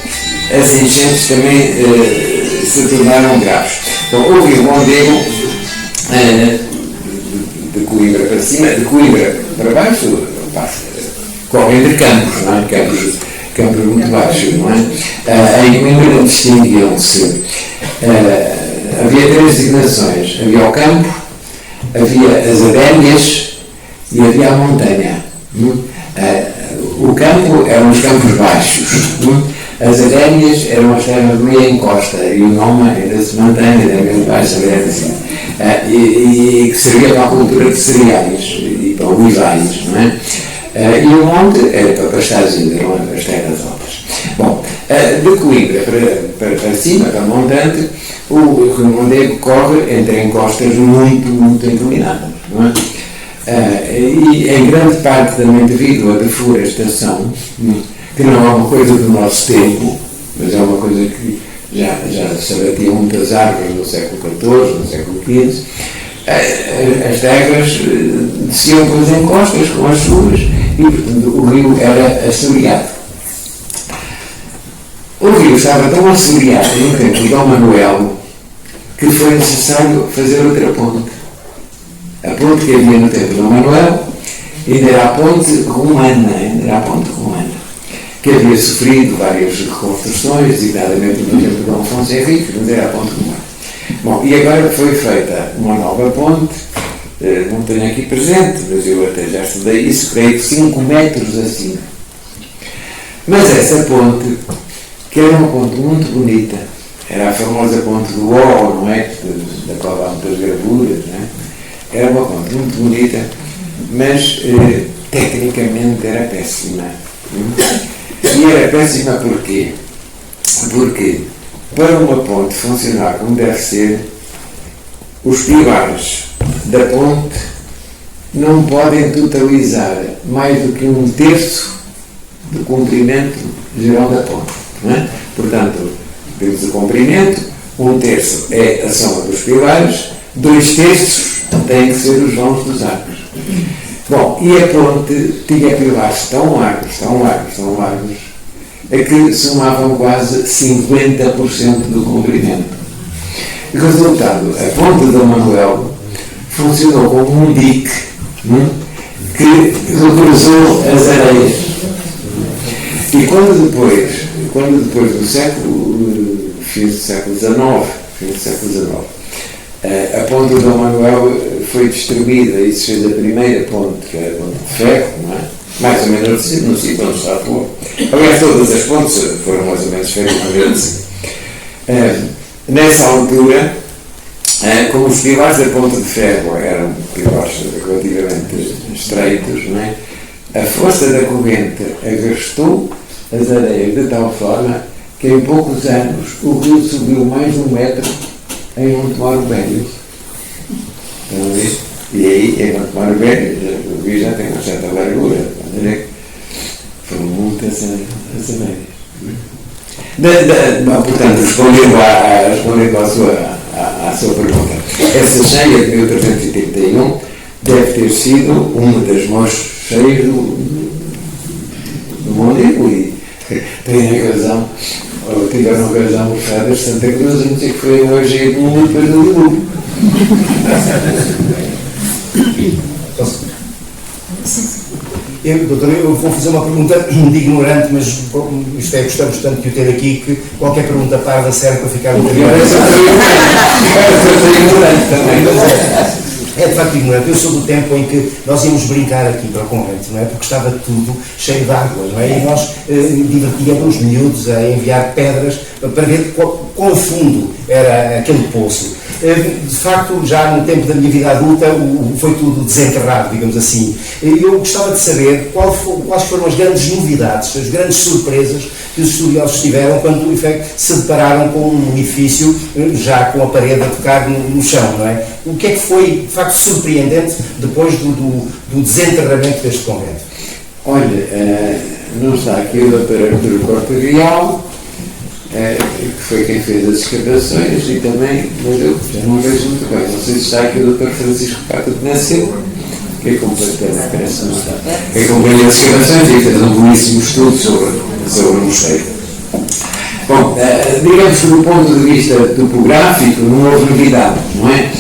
as enchentes também se tornaram graves? Bom, houve um ondego de Coimbra para cima, de Coimbra para baixo, corre entre campos, não é? Campos muito baixos, não é? Em Coimbra distinguiam-se, havia 3 designações: havia o campo, havia as aréneas e havia a montanha. O campo eram os campos baixos, as aréneas eram as terras de meia encosta, e o nome ainda se mantém, ainda é baixo, e que servia para a cultura de cereais e para olivais, não é? E o monte era para pastagem, eram as terras altas. Bom, de Coimbra para cima, para montante, o rio Mondego corre entre encostas muito inclinadas, não é? E em grande parte também devido à deforestação, que não é uma coisa do nosso tempo, mas é uma coisa que já se abatiam muitas árvores no século XIV, no século XV, as terras desciam pelas encostas com as chuvas e, portanto, o rio era assoreado. O rio estava tão assoreado no tempo de Dom Manuel que foi necessário fazer outra ponte. A ponte que havia no tempo de Dom Manuel ainda era a ponte romana, que havia sofrido várias reconstruções, designadamente no tempo de Dom Afonso Henriques, mas era a ponte romana. Bom, e agora foi feita uma nova ponte, não tenho aqui presente, mas eu até já estudei isso, creio que 5 metros acima. Mas essa ponte, que era uma ponte muito bonita, era a famosa ponte do O, não é? Da qual há muitas gravuras, não é? Era uma ponte muito bonita, mas tecnicamente era péssima. E era péssima porquê? Porque para uma ponte funcionar como deve ser, os pilares da ponte não podem totalizar mais do que 1/3 do comprimento geral da ponte. Não é? Portanto, temos o comprimento, 1/3 é a soma dos pilares, 2/3 têm que ser os vãos dos arcos. Bom, e a ponte tinha pilares tão largos, é que somavam quase 50% do comprimento. Resultado, a ponte de Dom Manuel funcionou como um dique que represou as areias. E quando depois do fim do século XIX, a ponte de Dom Manuel foi destruída e se fez a primeira ponte, que era a ponte de ferro, não é? Mais ou menos no sítio onde está a rua. Aliás, todas as pontes foram mais ou menos feitas nessa altura, como os pilares da ponte de ferro eram pilares relativamente estreitos, não é? A força da corrente arrastou as areias de tal forma que em poucos anos o rio subiu mais de 1 metro em Montemor Velho. Estão a ver? E aí, em Montemor Velho, o rio já tem uma certa largura. Foram muitas as areias. Portanto, respondendo à sua pergunta, essa cheia de 1381 deve ter sido uma das maiores cheias do Mondego, e tiveram razão os padres de Santa Cruz a dizer que foi a maior cheia do mundo depois do dilúvio. Doutor, eu vou fazer uma pergunta de ignorante, mas isto gostamos tanto de o ter aqui que qualquer pergunta parda serve para ficar no é de facto ignorante. Eu sou do tempo em que nós íamos brincar aqui para o convento, não é? Porque estava tudo cheio de água, não é? E nós divertíamos os miúdos a enviar pedras para ver quão fundo era aquele poço. De facto, já no tempo da minha vida adulta, foi tudo desenterrado, digamos assim. Eu gostava de saber quais foram as grandes novidades, as grandes surpresas que os estudiosos tiveram quando, em efeito, se depararam com um edifício já com a parede a tocar no chão, não é? O que é que foi, de facto, surpreendente depois do desenterramento deste convento? Olha, não está aqui o Dr. Arturo Corte Real, que foi quem fez as escavações, e também, mas eu já não vejo muito bem, não sei se está aqui o Dr. Francisco Pato de Nasceu, que é completamente, parece que não está, que acompanha as escavações e fez um belíssimo estudo sobre o mosteiro. Bom, digamos que do ponto de vista topográfico não houve novidade, não é?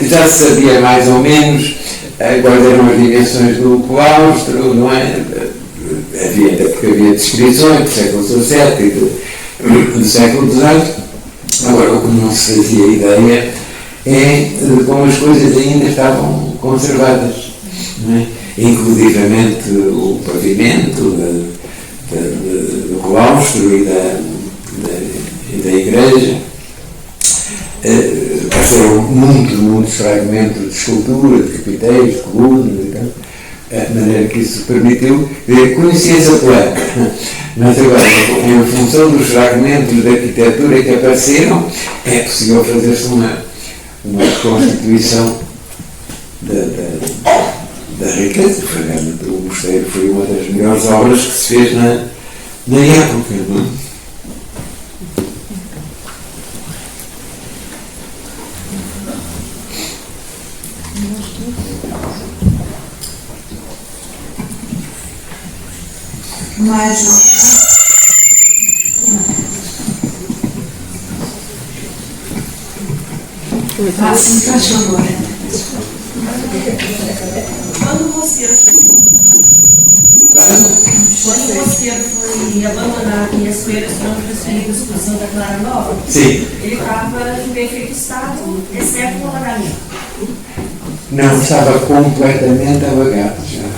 Já se sabia mais ou menos quais eram as dimensões do claustro, não é? Porque havia descrições do século XVII e do século XVIII. Agora, o que não se fazia ideia é como as coisas ainda estavam conservadas, não é? Inclusivamente o pavimento do claustro e da igreja. Apareceram muitos fragmentos de escultura, de capiteis, de colunas e tal, de maneira que isso permitiu conhecer essa planta. Mas agora, em função dos fragmentos de arquitetura que apareceram, é possível fazer-se uma reconstituição da riqueza. Realmente o mosteiro foi uma das melhores obras que se fez na época. Não é? Mais não. Sim, faz favor. Quando o mosteiro foi abandonado e as feiras foram transferidas para o Santa Clara Nova, Sim. ele estava em perfeito estado, exceto o alagamento. Não, estava completamente alagado já.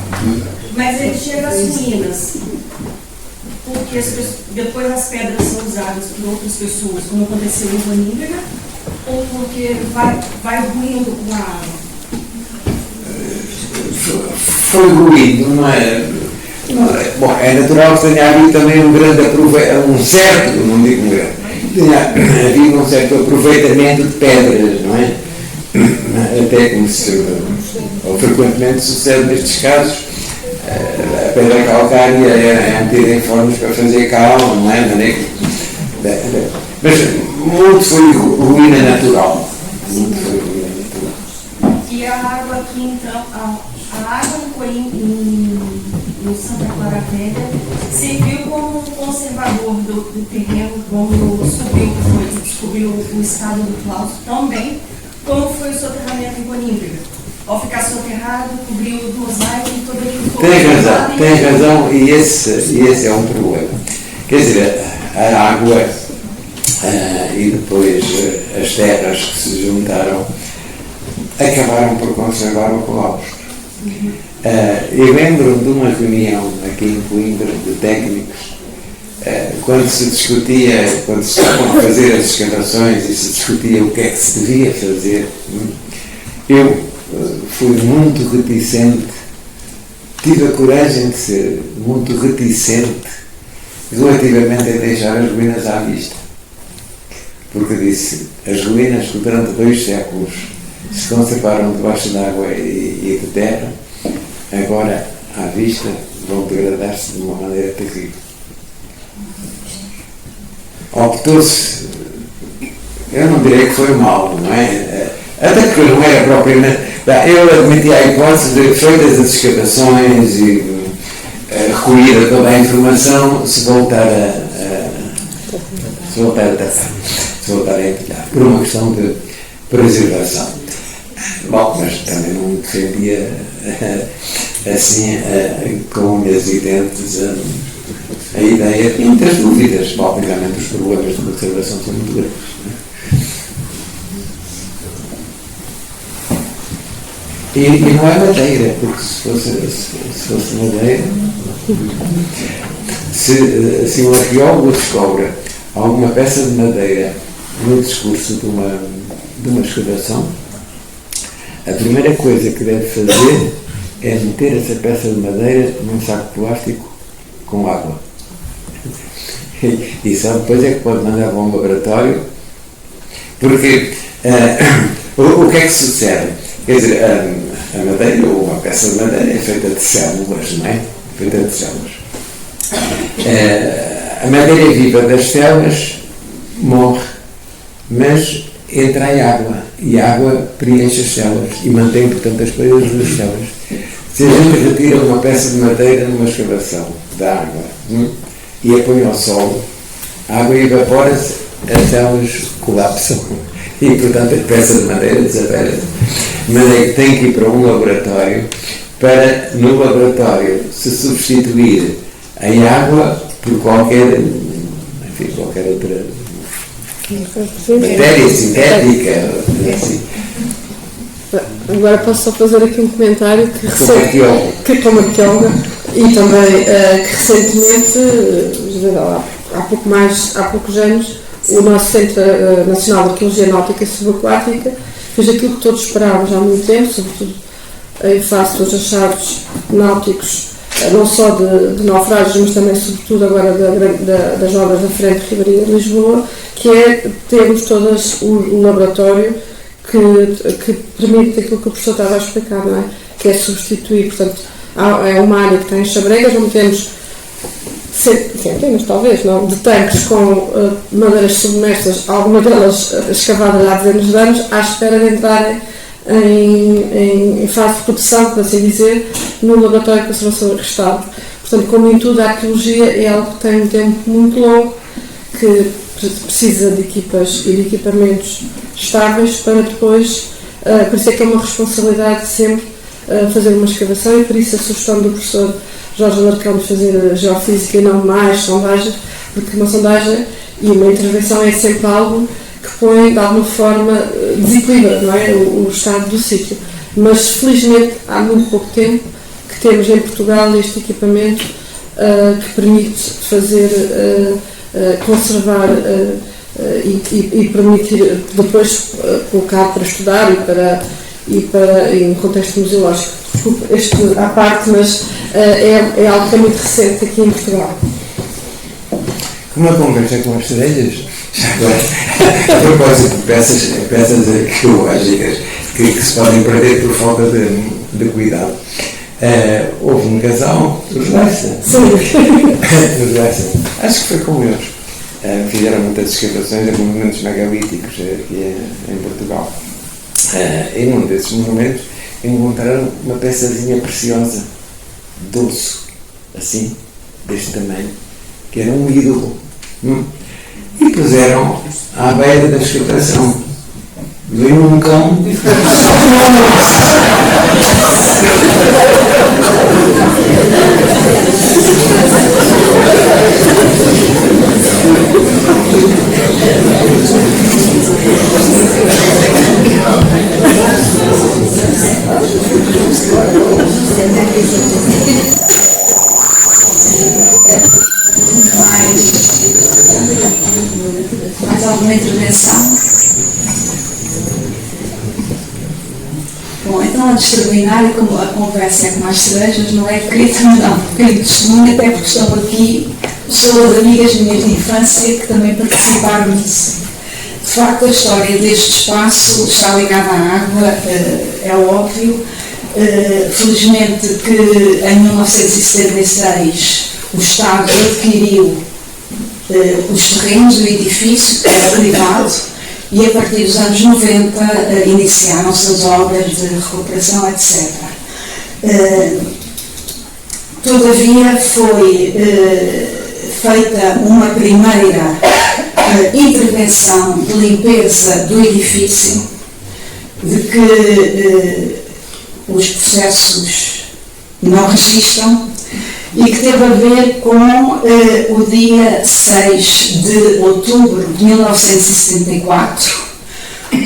Mas ele chega às ruínas, porque depois as pedras são usadas por outras pessoas, como aconteceu em Bonímbega, ou porque vai ruindo com a água? Foi ruído, não é? Bom, é natural que tenha havido também um certo, não digo um grande, havia um certo aproveitamento de pedras, não é? Até como ou frequentemente sucede nestes casos, a pedra calcária é metida em fornos para fazer cal, não é? Mas muito foi ruína natural. E a água aqui, então, a água no Santa Clara Velha serviu como um conservador do terreno, como descobriu o estado do claustro também, como foi o soterramento em Bonímbega. Ao ficar soterrado, cobriu o mosaico e todo aquilo. Tem razão, e esse é um problema. Quer dizer, a água e depois as terras que se juntaram acabaram por conservar o claustro. Eu lembro-me de uma reunião aqui em Coimbra de técnicos, quando se estavam a fazer as escavações e se discutia o que é que se devia fazer. Eu fui muito reticente, tive a coragem de ser muito reticente relativamente a deixar as ruínas à vista, porque disse, as ruínas que durante 2 séculos se conservaram debaixo de água e de terra, agora à vista vão degradar-se de uma maneira terrível. Optou-se, eu não direi que foi mal, não é? Até porque não era propriamente. Eu admiti a hipótese de, feitas as escavações e recolhida toda a informação, se voltar a tratar, se voltar a empilhar, por uma questão de preservação. Bom, mas também não defendia assim, com unhas e dentes, a ideia, e muitas dúvidas. Bom, realmente os problemas de conservação são muito graves. E não é madeira, porque se fosse madeira, se um arqueólogo descobre alguma peça de madeira no discurso de uma escavação, a primeira coisa que deve fazer é meter essa peça de madeira num saco de plástico com água. E só depois é que pode mandar para um laboratório, porque o que é que sucede? Quer dizer, a madeira, ou uma peça de madeira, é feita de células, não é? Feita de células. A madeira viva das células morre, mas entra em água, e a água preenche as células e mantém, portanto, as paredes das células. Se a gente retira uma peça de madeira numa escavação da água e a põe ao sol, a água evapora-se, as células colapsam e, portanto, a peça de madeira desaparece. Mas é que tem que ir para um laboratório para, no laboratório, se substituir em água por qualquer outra matéria sintética. Assim. Agora posso só fazer aqui um comentário que como arqueóloga e também que recentemente, há poucos anos, o nosso Centro Nacional de Arqueologia Náutica e Subaquática fez aquilo que todos esperávamos há muito tempo, sobretudo em face dos achados náuticos, não só de naufrágios, mas também, sobretudo, agora das obras da Frente Ribeirinha de Lisboa, que é termos todas um laboratório que permite aquilo que o professor estava a explicar, não é? Que é substituir, portanto, é uma área que tem chabregas, onde temos centenas, talvez, não, de tanques com madeiras submersas, algumas delas escavadas há dezenas de anos, à espera de entrarem em fase de produção, por assim dizer, no laboratório de conservação e restauro. Portanto, como em tudo, a arqueologia é algo que tem um tempo muito longo, que precisa de equipas e de equipamentos estáveis para depois, por isso é que é uma responsabilidade sempre fazer uma escavação, e por isso a sugestão do professor Jorge Alarcão de fazer geofísica e não mais sondagens, porque uma sondagem e uma intervenção é sempre algo que põe de alguma forma desequilibra, não é, o estado do sítio. Mas felizmente há muito pouco tempo que temos em Portugal este equipamento que permite fazer, conservar e permitir depois colocar para estudar e para em contexto museológico. Desculpe, este à parte, mas é algo que é muito recente aqui em Portugal. Uma conversa com as cerejas, a propósito de peças arqueológicas que se podem perder por falta de cuidado. Houve um casal, os Leissa, acho que foi com eles, fizeram muitas escavações em monumentos megalíticos aqui em Portugal. E num desses monumentos encontraram uma peçazinha preciosa de osso, assim, deste tamanho, que era um ídolo, e puseram à beira da escavação. Veio um cão e ficou Mais alguma intervenção? Bom, então antes de terminar, e como a conversa é com as cerejas, não é queria também dar um bocadinho de testemunho, até porque estão aqui pessoas, amigas minhas de infância, que também participaram disso. De facto, a história deste espaço está ligada à água, é óbvio. Felizmente que em 1976 o Estado adquiriu os terrenos do edifício, que era privado, e a partir dos anos 90 iniciaram-se as obras de recuperação, etc. Todavia foi feita uma primeira intervenção de limpeza do edifício, de que os processos não resistam, e que teve a ver com o dia 6 de outubro de 1974,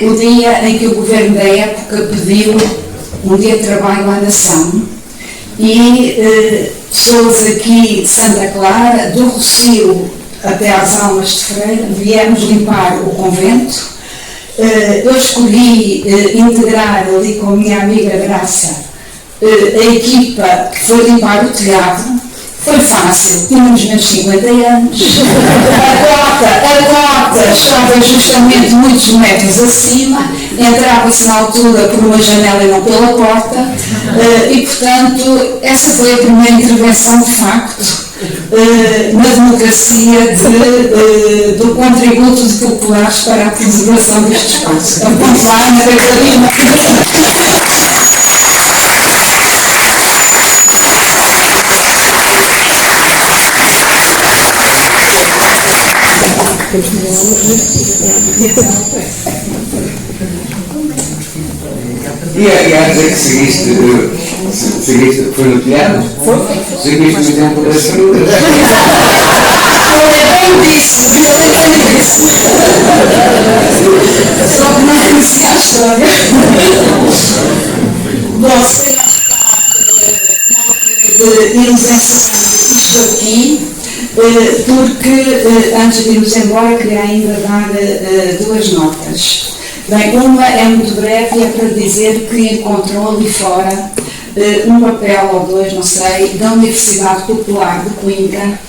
o dia em que o governo da época pediu um dia de trabalho à nação e pessoas aqui de Santa Clara, do Rocio até às Almas de Freira, viemos limpar o convento. Eu escolhi integrar ali com a minha amiga Graça a equipa que foi limpar o telhado. Foi fácil, tínhamos menos 50 anos. A cota estava justamente muitos metros acima, entrava-se na altura por uma janela e não pela porta, e portanto essa foi a primeira intervenção de facto na democracia do contributo de populares para a preservação deste espaço. Então, vamos lá, Ana Catarina. E a dizer que seguiste, foi no telhado? Foi. Seguiste o exemplo das frutas. Só que não conhecia a história. Bom, se calhar de irmos encerrando isto aqui, porque antes de irmos embora queria ainda dar duas notas. Bem, uma é muito breve e é para dizer que encontrou ali fora um papel ou dois, não sei, da Universidade Popular de Coimbra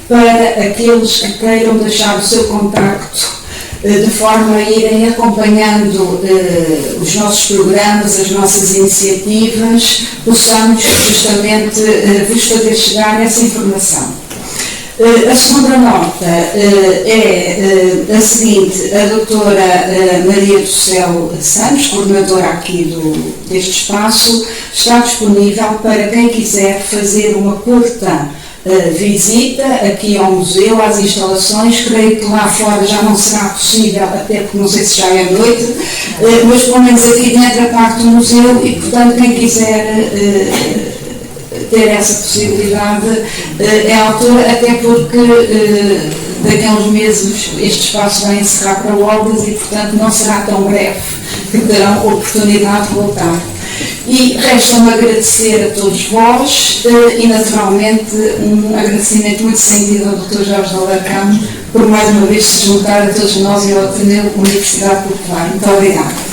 para aqueles que queiram deixar o seu contacto de forma a irem acompanhando os nossos programas, as nossas iniciativas, possamos justamente vos fazer chegar essa informação. A segunda nota é a seguinte: a doutora Maria do Céu Santos, coordenadora aqui deste espaço, está disponível para quem quiser fazer uma curta visita aqui ao museu, às instalações. Creio que lá fora já não será possível, até porque não sei se já é noite, mas pelo menos aqui dentro a parte do museu, e portanto quem quiser ter essa possibilidade é a altura, até porque daqui a uns meses este espaço vai encerrar para obras e portanto não será tão breve que terão oportunidade de voltar. E resta-me agradecer a todos vós e naturalmente um agradecimento muito sentido ao Dr. Jorge Alarcão por mais uma vez se juntar a todos nós e ao Ateneu Universidade Popular. Muito obrigada.